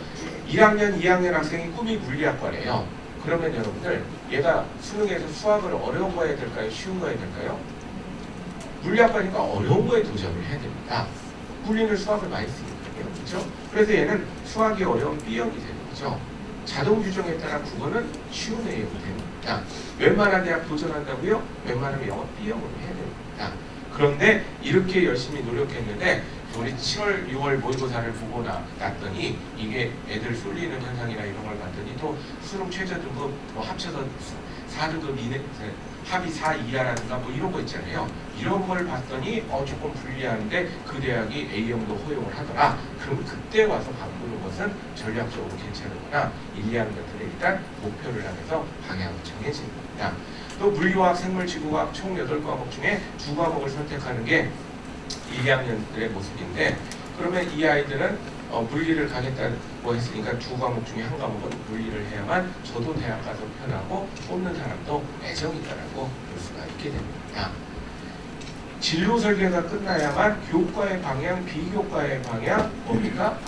1학년, 2학년 학생이 꿈이 물리학과래요. 그러면 여러분들 얘가 수능에서 수학을 어려운 거 해야 될까요? 쉬운 거 해야 될까요? 물리학과니까 어려운 거에 도전을 해야 됩니다. 물리는 수학을 많이 쓰니까요. 그렇죠? 그래서 얘는 수학이 어려운 B형이 되는 거죠. 자동 규정에 따라 국어는 쉬운 A형이 됩니다. 웬만한 대학 도전한다고요? 웬만하면 영어 B형으로 해야 됩니다. 그런데 이렇게 열심히 노력했는데 우리 7월, 6월 모의고사를 보고 났더니 이게 애들 쏠리는 현상이나 이런 걸 봤더니 또 수능 최저 등급 합쳐서 4등급 이내 합이 4 이하라든가 이런 거 있잖아요. 이런 걸 봤더니 조금 불리한데 그 대학이 A형도 허용을 하더라. 그럼 그때 와서 바꾸는 것은 전략적으로 괜찮으거나 1, 2학년 때는 일단 목표를 하면서 방향을 정해집니다. 또 물리화학, 생물, 지구과학 총 8과목 중에 2과목을 선택하는 게 1, 2학년들의 모습인데, 그러면 이 아이들은 물리를 가겠다고 했으니까 2과목 중에 1과목은 물리를 해야만 저도 대학 가서 편하고 뽑는 사람도 애정이 있다라고 볼 수가 있게 됩니다. 진로 설계가 끝나야만 교과의 방향, 비교과의 방향, 뭡니까?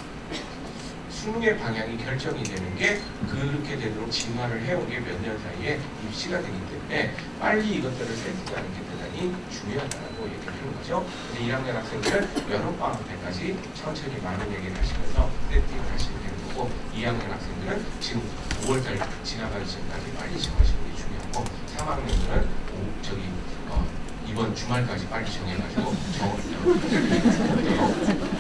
수능의 방향이 결정이 되는 게 그렇게 되도록 진화를 해온 게 몇 년 사이에 입시가 되기 때문에 빨리 이것들을 세팅하는 게 대단히 중요하다고 얘기하는 거죠. 근데 1학년 학생들은 여름방학 때까지 천천히 많은 얘기를 하시면서 세팅을 하시면 되는 거고, 2학년 학생들은 지금 5월달 지나가기 전까지 빨리 정하시는 게 중요하고, 3학년들은 이번 주말까지 빨리 정해가지고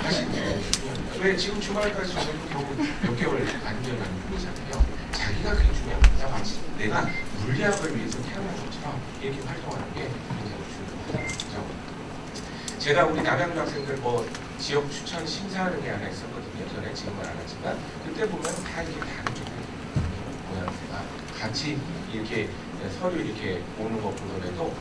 하시는 게 중요합니다. 왜 지금 주말까지 정해도 겨우 몇 개월 안 되는 뿐이잖아요. 자기가 그게 중요합니다. 마치 내가 물리학을 위해서 태어난 것처럼 이렇게 활동하는 게 굉장히 중요하다는 거죠. 제가 우리 남양주 학생들 지역 추천 심사하는 게 하나 있었거든요. 전에 지금은 안 하지만 그때 보면 다 이게 다르게 모양새가 같이 이렇게 서류 이렇게 오는 거 보더라도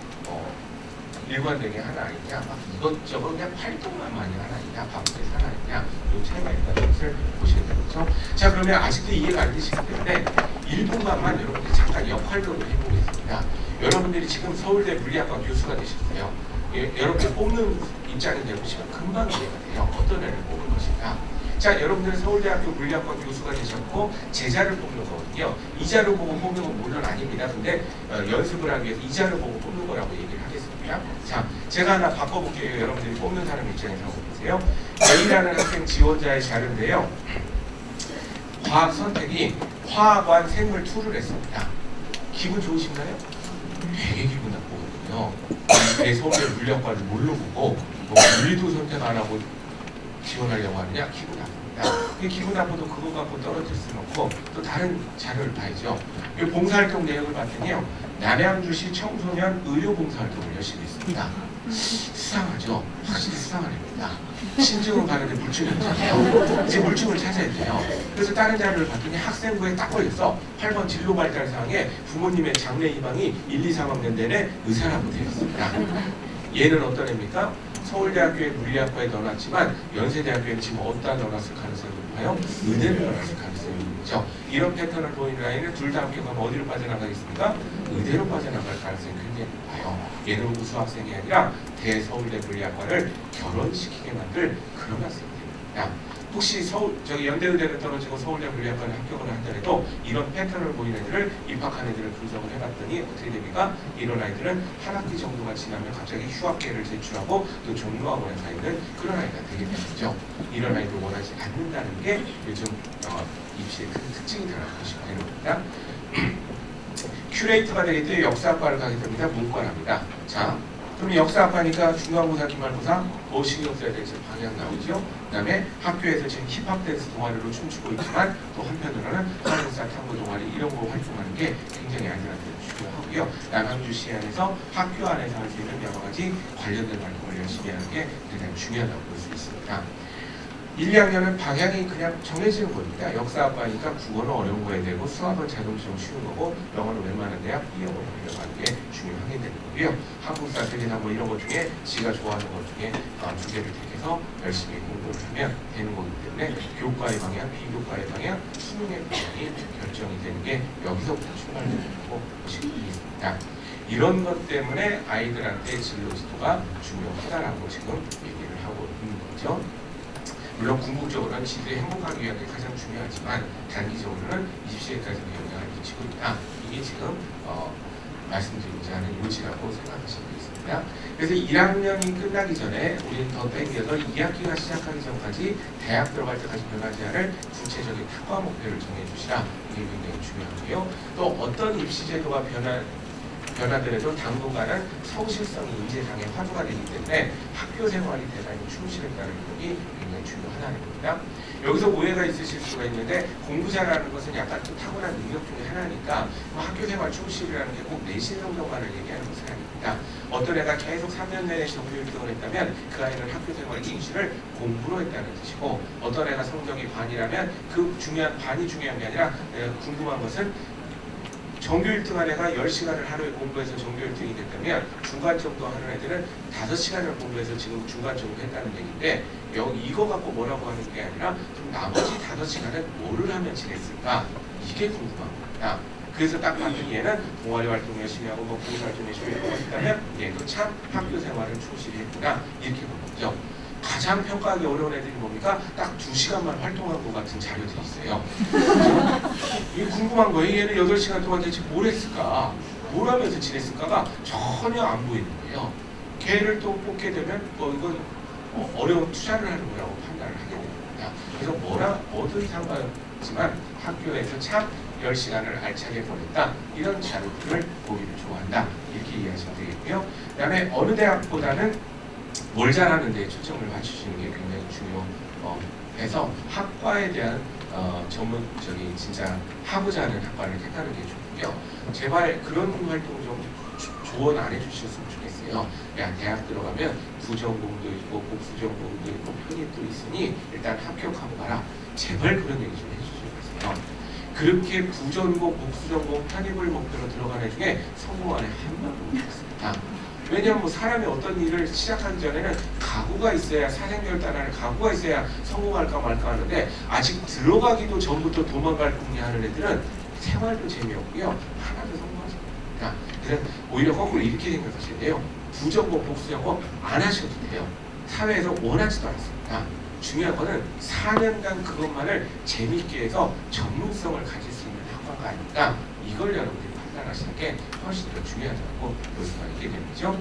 일관되게 하나 아니냐, 이것저것 그냥 활동만 많이 하나 아니냐, 바쁘게 하나 아니냐, 이 차이가 있다는 것을 보시게 되죠. 자, 그러면 아직도 이해가 안 되시기 때문에 1분간만 여러분들 잠깐 역할극을 해보겠습니다. 여러분들이 지금 서울대 물리학과 교수가 되셨어요. 여러분들 뽑는 입장이 되보시면 금방 이해가 돼요. 어떤 애를 뽑을 것인가. 자, 여러분들은 서울대학교 물리학과 교수가 되셨고 제자를 뽑는 거거든요. 이자를 보고 뽑는 건 물론 아닙니다. 근데 연습을 하기 위해서 이자를 보고 뽑는 거라고 얘기를 하겠습니다. 자, 제가 하나 바꿔볼게요. 여러분들이 뽑는 사람 입장에서 한번 보세요. A라는 학생 지원자의 자료인데요. 과학 선택이 화학원 생물 2를 했습니다. 기분 좋으신가요? 되게 기분 나쁘거든요. 내 서울대 물리학과를 뭘로 보고 물리도 선택 안 하고 지원하려고 하느냐? 기분 나쁩니다. 기분 나빠도 그거 갖고 떨어질 수는 없고 또 다른 자료를 봐야죠. 봉사활동 내역을 봤더니요. 남양주시 청소년 의료봉사활동을 열심히 했습니다. 수상하죠? 확실히 수상합니다. 신증은 가는데 물증이 없잖아요. 이제 물증을 찾아야 돼요. 그래서 다른 자료를 봤더니 학생부에 딱 걸렸어. 8번 진로발달사항에 부모님의 장래 희망이 1, 2, 3학년 내내 의사라고 되어 있습니다. 얘는 어떤 애입니까? 서울대학교의 물리학과에 넣어놨지만 연세대학교에 지금 어디다 넣어놨을 가능성이 높아요? 의대를 넣어놨을 가능성이 보이는 거죠. 이런 패턴을 보이는 아이는 둘 다 합격하면 어디로 빠져나가겠습니까? 의대로 빠져나갈 가능성이 굉장히 높아요. 얘는 우수 학생이 아니라 대서울대 물리학과를 결혼시키게 만들 그런 학생들입니다. 혹시 연대의대를 떨어지고 서울대 물리학과에 합격을 하더라도 이런 패턴을 보이는 애들을 입학한 애들을 분석을 해봤더니 어떻게 됩니까? 이런 아이들은 한 학기 정도가 지나면 갑자기 휴학계를 제출하고 또 종로학원에 가 있는 그런 아이가 되게 되죠. 이런 아이들 원하지 않는다는 게 요즘 입시의 큰 특징이라고 보시면 됩니다. 큐레이터가 되기 때문에 역사학과를 가게 됩니다. 문과랍니다. 자, 그럼 역사학과니까 중간고사, 기말고사 뭐 신경 써야 될지 방향 나오죠. 그 다음에 학교에서 지금 힙합 댄스 동아리로 춤추고 있지만 또 한편으로는 한국사 탐구 동아리 이런 거 활동하는 게 굉장히 아이들한테 중요하고요. 남양주시 안에서 학교 안에서 할 수 있는 여러 가지 관련된 활동을 열심히 하는 게 굉장히 중요하다고 볼 수 있습니다. 1, 2학년은 방향이 그냥 정해지는 겁니다. 역사학과니까 국어는 어려운 거 해야 되고 수학은 자동시험 쉬운 거고 영어는 웬만한 대학 B영어로 하려고 하는 게 중요하게 되는 거고요. 한국사, 세계사 뭐 이런 것 중에 지가 좋아하는 것 중에 두 개를 택해서 열심히 공부를 하면 되는 거기 때문에 교과의 방향, 비교과의 방향, 수능의 방향이 결정이 되는 게 여기서부터 출발된다고 보시면 되겠습니다. 이런 것 때문에 아이들한테 진로 지도가 중요하다라고 지금 얘기를 하고 있는 거죠. 물론 궁극적으로는 지들이 행복하기 위한 게 가장 중요하지만 단기적으로는 20세까지 영향을 미치고 있다. 이게 지금 말씀드리고자 하는 요지라고 생각하시면 되겠습니다. 그래서 1학년이 끝나기 전에 우리는 더 땡겨서 2학기가 시작하기 전까지 대학 들어갈 때까지 변하지 않을 구체적인 학과 목표를 정해주시라. 이게 굉장히 중요하고요. 또 어떤 입시제도가 변하더라도 당분간은 성실성이 인재상의 화두가 되기 때문에 학교 생활이 대단히 충실했다는 것이 굉장히 중요하다는 겁니다. 여기서 오해가 있으실 수가 있는데 공부 잘하는 것은 약간 또 타고난 능력 중에 하나니까 학교 생활 충실이라는 게 꼭 내신 성적만을 얘기하는 것은 아닙니다. 어떤 애가 계속 3년 내내 정규 1등을 했다면 그 아이는 학교 생활 충실을 공부로 했다는 뜻이고 어떤 애가 성적이 반이라면 그 반이 중요한 게 아니라 내가 궁금한 것은 정규 1등한 애가 10시간을 하루에 공부해서 정규 1등이 됐다면 중간 정도 하는 애들은 5시간을 공부해서 지금 중간 정도 했다는 얘기인데 이거 갖고 뭐라고 하는 게 아니라 좀 나머지 5시간은 뭐를 하면 지냈을까? 이게 궁금한 겁니다. 그래서 딱 봤더니 얘는 동아리 활동 열심히 하고 뭐 봉사활동 열심히 하고 있다면 얘도 참 학교 생활을 충실히 했구나 이렇게 보는 거죠. 가장 평가하기 어려운 애들이 뭡니까? 딱 2시간만 활동한 것 같은 자료들이 있어요. 이게 궁금한 거예요. 얘는 8시간 동안 대체 뭘 했을까? 뭘 하면서 지냈을까가 전혀 안 보이는 거예요. 걔를 또 뽑게 되면 이건 어려운 투자를 하는 거라고 판단을 하게 됩니다. 그래서 뭐든 상관없지만 학교에서 참 10시간을 알차게 보냈다. 이런 자료들을 보기를 좋아한다. 이렇게 이해하시면 되겠고요. 그 다음에 어느 대학보다는 뭘 잘하는 데 초점을 맞추시는 게 굉장히 중요해서 학과에 대한 진짜 하고자 하는 학과를 택하는 게 좋고요. 제발 그런 활동 좀 조언 안 해주셨으면 좋겠어요. 야, 대학 들어가면 부전공도 있고 복수전공도 있고 편입도 있으니 일단 합격하고 가라. 제발 그런 얘기 좀 해주시면 그렇게 부전공, 복수전공, 편입을 목표로 들어간 애 중에 성공한 애 한 명도 못 봤습니다. 왜냐하면 뭐 사람이 어떤 일을 시작하기 전에는 각오가 있어야 사생결단하는 각오가 있어야 성공할까 말까 하는데 아직 들어가기도 전부터 도망갈 궁리 하는 애들은 생활도 재미없고요. 하나도 성공하지 못합니다. 그래서 오히려 거꾸로 이렇게 생각하셔야 돼요. 부전공, 복수전공 안 하셔도 돼요. 사회에서 원하지도 않습니다. 중요한 거는 4년간 그것만을 재밌게 해서 전문성을 가질 수 있는 학과가 아닐까 이걸 여러분들이 판단하시는 게 훨씬 더 중요하다고 볼 수가 있게 되죠.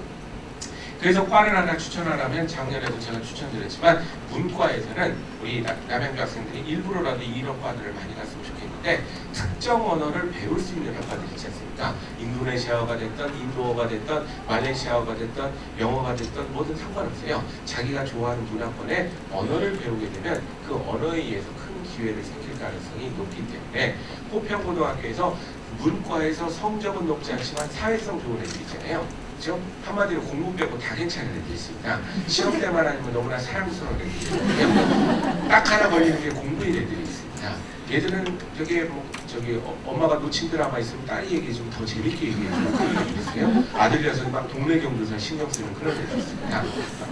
그래서 과를 하나 추천하라면 작년에도 제가 추천드렸지만 문과에서는 우리 남양주 학생들이 일부러라도 이런 과들을 많이 갔으면 좋겠는데 특정 언어를 배울 수 있는 학과들 있지 않습니까? 인도네시아어가 됐던 인도어가 됐던 말레이시아어가 됐던 영어가 됐던 뭐든 상관없어요. 자기가 좋아하는 문화권에 언어를 배우게 되면 그 언어에 의해서 큰 기회를 생길 가능성이 높기 때문에 호평고등학교에서 문과에서 성적은 높지 않지만 사회성 좋은 애들 있잖아요. 그렇죠? 한마디로 공부 빼고 다 괜찮은 애들이 있습니다. 시험 때만 아니면 너무나 사랑스러운 애들이 있거든요. 딱 하나 걸리는 게 공부인 애들이 있습니다. 얘들은 저기 엄마가 놓친 드라마 있으면 딸이 얘기해 주면 더 재밌게 얘기해 주는 그런 애들 있어요. 아들이라서 막 동네 경조사 신경 쓰는 그런 애들 있습니다.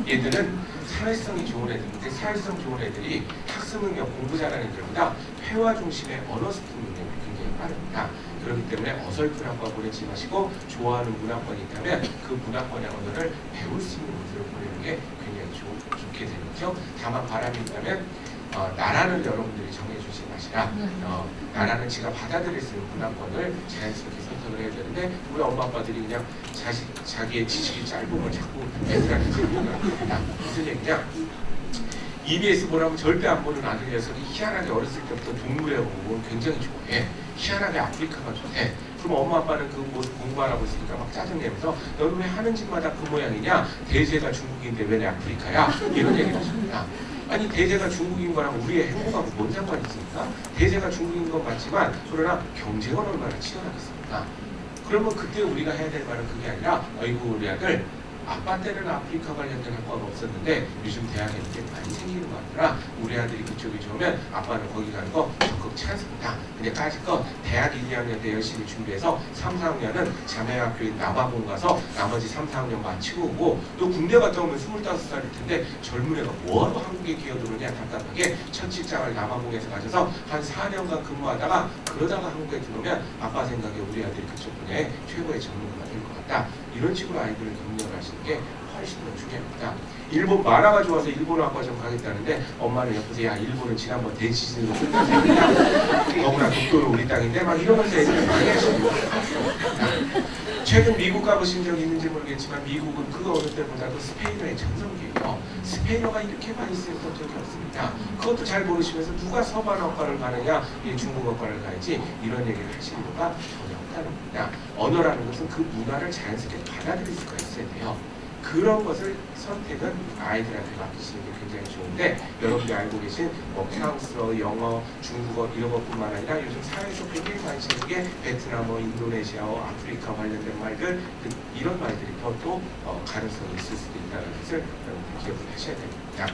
얘들은 사회성이 좋은 애들인데 사회성 좋은 애들이 학습 능력 공부 잘하는 애들보다 회화 중심의 언어 습득 능력이 굉장히 빠릅니다. 그렇기 때문에 어설픈 학과 보내지 마시고 좋아하는 문화권이 있다면 그 문화권의 언어를 배울 수 있는 곳으로 보내는 게 굉장히 좋게 되는 거죠. 다만 바람이 있다면 나라는 여러분들이 정해주지 마시라. 나라는 지가 받아들일 수 있는 문화권을 자연스럽게 선택을 해야 되는데 우리 엄마 아빠들이 그냥 자기의 지식이 짧은 걸 자꾸 애들한테 제공을 합니다. 무슨 얘기냐? EBS 보라면 절대 안 보는 아들 녀석이 희한하게 어렸을 때부터 동물에 보고 굉장히 좋아해. 희한하게 아프리카가 좋대. 그럼 엄마 아빠는 그 모습 공부하라고 있으니까 막 짜증내면서 너는 왜 하는 짓마다 그 모양이냐? 대세가 중국인데 왜 내 아프리카야? 이런 얘기를 하십니다. 아니 대세가 중국인 거랑 우리의 행복하고 뭔 상관이 있습니까? 대세가 중국인 건 맞지만 그러나 경쟁은 얼마나 치열하겠습니까? 그러면 그때 우리가 해야 될 말은 그게 아니라 어이구 우리 아들 아빠 때는 아프리카 관련된 학과가 없었는데 요즘 대학에 이렇게 많이 생기는 것 같더라. 우리 아들이 그쪽이 좋으면 아빠는 거기 가는 거 적극 찬스입니다. 근데 까짓것 대학 1, 2학년 때 열심히 준비해서 3, 4학년은 자매학교인 남아공 가서 나머지 3, 4학년 마치고 오고 또 군대 갔다 오면 25살일 텐데 젊은 애가 뭐하러 한국에 기어들어오냐 답답하게 첫 직장을 남아공에서 가져서 한 4년간 근무하다가 그러다가 한국에 들어오면 아빠 생각에 우리 아들이 그쪽 분야에 최고의 전문가가 될 것 같다. 이런 식으로 아이들을 격려를 하시는 게 훨씬 더 중요합니다. 일본 만화가 좋아서 일본 학과 좀 가겠다는데 엄마는 옆에서 야 일본은 지난번 대지진으로 끝났으니까 너무나 독도로 우리 땅인데 막 이러면서 애들을 많이 하시는 최근 미국 가보신 적 있는지 모르겠지만 미국은 그 어느 때보다도 스페인어의 전성기예요. 스페인어가 이렇게 많이 쓰였던 적이 없습니다. 그것도 잘 모르시면서 누가 서반어과를 가느냐 중국어과를 가야지 이런 얘기를 하시는 이유가 전혀 없다는 겁니다. 언어라는 것은 그 문화를 자연스럽게 받아들일 수가 있어야 돼요. 그런 것을 선택은 아이들한테 맡기시는 게 굉장히 좋은데 여러분들이 알고 계신 뭐 프랑스어, 영어, 중국어 이런 것뿐만 아니라 요즘 사회에서 굉장히 많이 쓰는 게 베트남어, 인도네시아어, 아프리카 관련된 말들 이런 말들이 더 또 가능성이 있을 수도 있다는 것을 여러분들 기억을 하셔야 됩니다.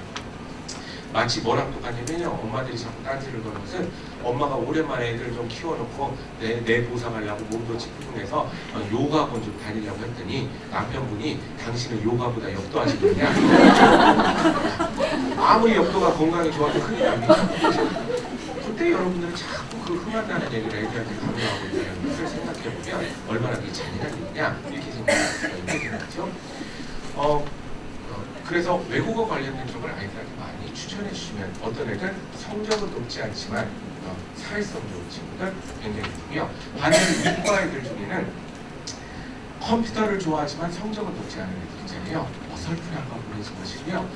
마치 뭐랑 똑같냐면요. 엄마들이 자꾸 딴지를 거는 것은 엄마가 오랜만에 애들을 좀 키워놓고 내 보상하려고 몸도 찌푸둥해서 요가학원 좀 다니려고 했더니 남편분이 당신은 요가보다 역도 하시느냐? 아무리 역도가 건강에 좋아도 큰일 납니다. 그때 여러분들은 자꾸 그 흥한다는 얘기를 애들한테 강요하고 있다는 것을 생각해보면 얼마나 그게 잔인한 일이냐 이렇게 생각할 수가 있는 거죠. 그래서 외국어 관련된 쪽을 아이들한테 많이 추천해 주시면 어떤 애들 성적은 높지 않지만 사회성 좋은 친구들 굉장히 좋고요. 반대로 이과 애들 중에는 컴퓨터를 좋아하지만 성적은 높지 않은 애들 있잖아요. 어설픈 학과 보내지 마시고요.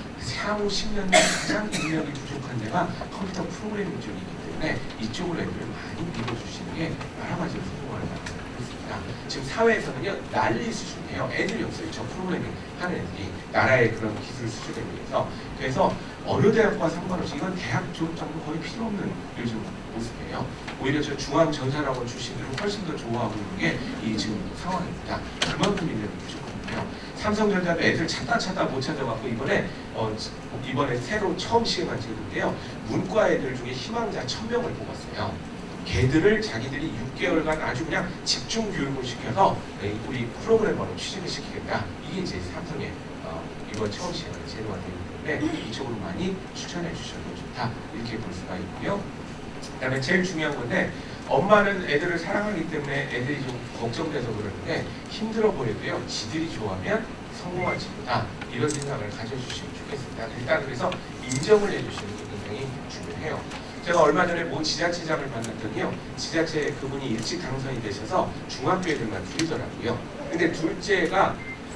향후 10년 내 가장 능력이 부족한 데가 컴퓨터 프로그래밍 쪽이기 때문에 이쪽으로 애들을 많이 밀어주시는 게 여러 가지로 성공하는 방법이 있습니다. 지금 사회에서는요 난리 수준이에요. 애들이 없어요. 저 프로그래밍 하는 애들이 나라의 그런 기술 수준에 비해서. 그래서 어느 대학과 상관없이 이건 대학 졸업장도 거의 필요 없는 요즘 모습이에요. 오히려 저 중앙전산학원 출신들은 훨씬 더 좋아하고 있는 게 이 지금 상황입니다. 그만큼 인력이 부족하고요. 삼성전자도 애들 찾다 못 찾아갖고 이번에 새로 처음 시행한 제도인데요. 문과 애들 중에 희망자 1000명을 뽑았어요. 걔들을 자기들이 6개월간 아주 그냥 집중 교육을 시켜서 우리 프로그래머로 취직을 시키겠다. 이게 이제 삼성의 이번 처음 시행하는 제도가 되기 때문에 이쪽으로 많이 추천해 주셔도 좋다. 이렇게 볼 수가 있고요. 그 다음에 제일 중요한 건데 엄마는 애들을 사랑하기 때문에 애들이 좀 걱정돼서 그러는데 힘들어 보여도요. 지들이 좋아하면 성공한 친구다. 이런 생각을 가져주시면 좋겠습니다. 일단 그래서 인정을 해주시는 게 굉장히 중요해요. 제가 얼마 전에 모 지자체장을 만났더니요. 지자체 그분이 일찍 당선이 되셔서 중학교 애들만 둘이더라고요. 근데 둘째가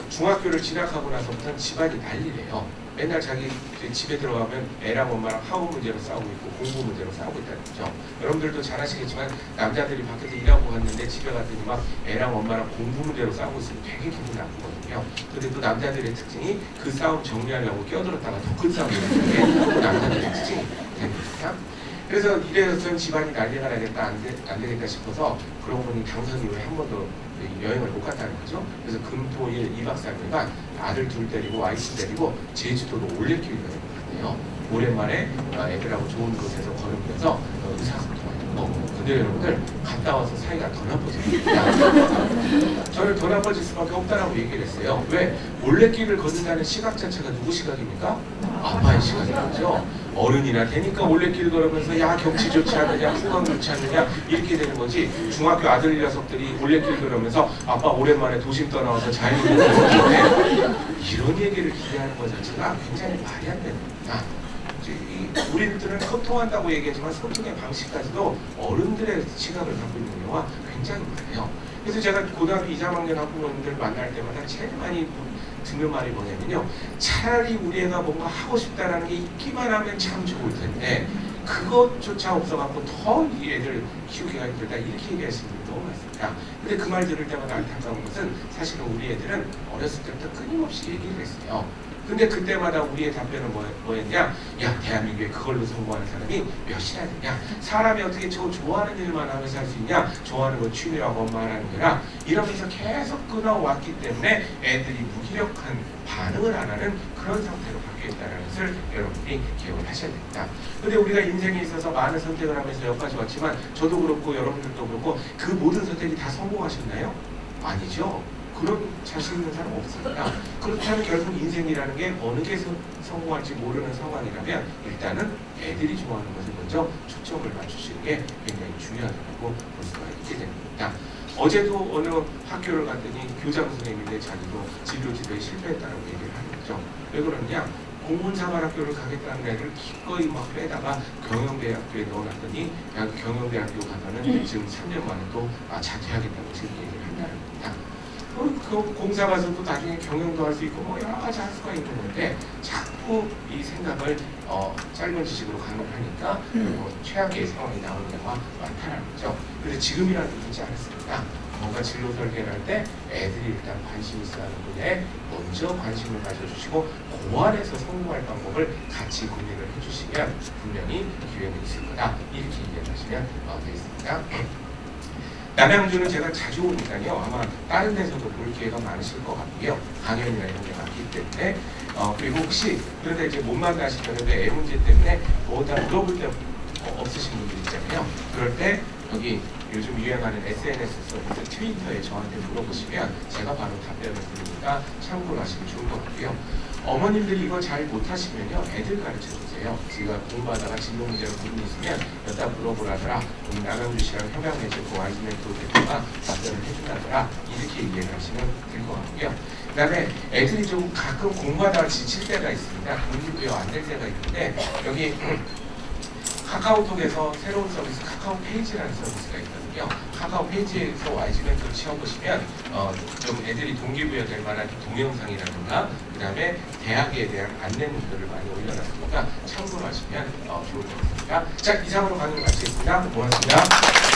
중학교를 진학하고 나서부터는 집안이 난리래요. 맨날 자기 집에 들어가면 애랑 엄마랑 학업 문제로 싸우고 있고 공부 문제로 싸우고 있다는 거죠. 여러분들도 잘 아시겠지만 남자들이 밖에서 일하고 갔는데 집에 갔더니 막 애랑 엄마랑 공부 문제로 싸우고 있으면 되게 기분 나쁘거든요. 근데 또 남자들의 특징이 그 싸움 정리하려고 끼어들었다가 더 큰 싸움이 나는 게 남자들의 특징이 됩니다. 그래서 이래서는 집안이 난리가 나겠다 안 되겠다 싶어서 그러고 보니 당선 이후에 한 번도 여행을 못 갔다는 거죠. 그래서 금토일 2박 3일간 아들 둘 데리고 와이프 데리고 제주도로 올레길 여행을 갔네요. 오랜만에 애들하고 좋은 곳에서 걸으면서 의사소통하는 근데 여러분들 갔다 와서 사이가 더 나빠집니다. 저는 더 나빠질 수밖에 없다라고 얘기를 했어요. 왜? 올레길을 걷는다는 시각 자체가 누구 시각입니까? 아빠의 시각이죠. 어른이나 되니까 올레길 걸으면서 야 경치 좋지 않느냐, 풍광 좋지 않느냐 이렇게 되는 거지. 중학교 아들 녀석들이 올레길 걸으면서 아빠 오랜만에 도심 떠나와서 자연을 보는데 이런 얘기를 기대하는 것 자체가 굉장히 말이 안 됩니다. 우리들은 소통한다고 얘기하지만 소통의 방식까지도 어른들의 시각을 갖고 있는 경우가 굉장히 많아요. 그래서 제가 고등학교 2, 3학년 학부모님들 만날 때마다 제일 많이 듣는 말이 뭐냐면요. 차라리 우리 애가 뭔가 하고 싶다라는 게 있기만 하면 참 좋을 텐데 그것조차 없어갖고 더 이 애들 키우기가 힘들다 이렇게 얘기하시는 분들 너무 많습니다. 근데 그 말 들을 때마다 안타까운 것은 사실은 우리 애들은 어렸을 때부터 끊임없이 얘기를 했어요. 근데 그때마다 우리의 답변은 뭐였냐? 야, 대한민국에 그걸로 성공하는 사람이 몇이나 되냐? 사람이 어떻게 저 좋아하는 일만 하면서 할 수 있냐? 좋아하는 건 취미라고 엄마가 하는 거라 이러면서 계속 끊어왔기 때문에 애들이 무기력한 반응을 안 하는 그런 상태로 바뀌어 있다는 것을 여러분이 기억을 하셔야 됩니다. 근데 우리가 인생에 있어서 많은 선택을 하면서 여기까지 왔지만 저도 그렇고 여러분들도 그렇고 그 모든 선택이 다 성공하셨나요? 아니죠. 그런 자신 있는 사람 없습니다. 그렇다면 결국 인생이라는 게 어느 게 성공할지 모르는 상황이라면 일단은 애들이 좋아하는 것을 먼저 초점을 맞추시는 게 굉장히 중요하다고 볼 수가 있게 됩니다. 어제도 어느 학교를 갔더니 교장 선생님인데 자기도 진로 지도에 실패했다고 얘기를 하는 거죠. 왜 그러냐? 공군사관학교를 가겠다는 애를 기꺼이 막 빼다가 경영대학교에 넣어놨더니 경영대학교 가면은 지금 3년 만에 또 자퇴하겠다고 지금 얘기를 한다는 겁니다. 그 공사 가서도 나중에 경영도 할 수 있고 뭐 여러 가지 할 수가 있는 건데 자꾸 이 생각을 짧은 지식으로 강요하니까 최악의 상황이 나오는 경우가 많다는 거죠. 그래서 지금이라도 되지 않았습니다. 뭔가 진로 설계를 할 때 애들이 일단 관심 있어 하는 분야에 먼저 관심을 가져주시고 그 안에서 성공할 방법을 같이 고민을 해주시면 분명히 기회는 있을 거다. 이렇게 이해하시면 되겠습니다. 남양주는 제가 자주 오니까요. 아마 다른 데서도 볼 기회가 많으실 것 같고요. 강연이나 이런 게 많기 때문에 그리고 혹시 그러다 이제 못 만나시더라도 애 문제 때문에 뭐다 물어볼 때 없으신 분들 있잖아요. 그럴 때 여기 요즘 유행하는 SNS 서비스 트위터에 저한테 물어보시면 제가 바로 답변을 드리니까 참고로 하시면 좋을 것 같고요. 어머님들이 이거 잘 못하시면요. 애들 가르쳐주세요. 제가 공부하다가 진로 문제가 고민이 있으면 여기다 물어보라더라. 남양주시랑 협약 맺고 와이즈멘토 대표가 답변을 해준다더라. 이렇게 이해를 하시면 될 것 같고요. 그 다음에 애들이 좀 가끔 공부하다가 지칠 때가 있습니다. 동기부여 안 될 때가 있는데 여기 카카오톡에서 새로운 서비스 카카오 페이지라는 서비스가 있거든요. 카카오 페이지에서 와이즈멘토 치워보시면 좀 애들이 동기부여 될 만한 동영상이라든가 그 다음에 대학에 대한 안내문들을 많이 올려놨으니까 참고로 하시면 좋을 것 같습니다. 자, 이상으로 강의 마치겠습니다. 고맙습니다.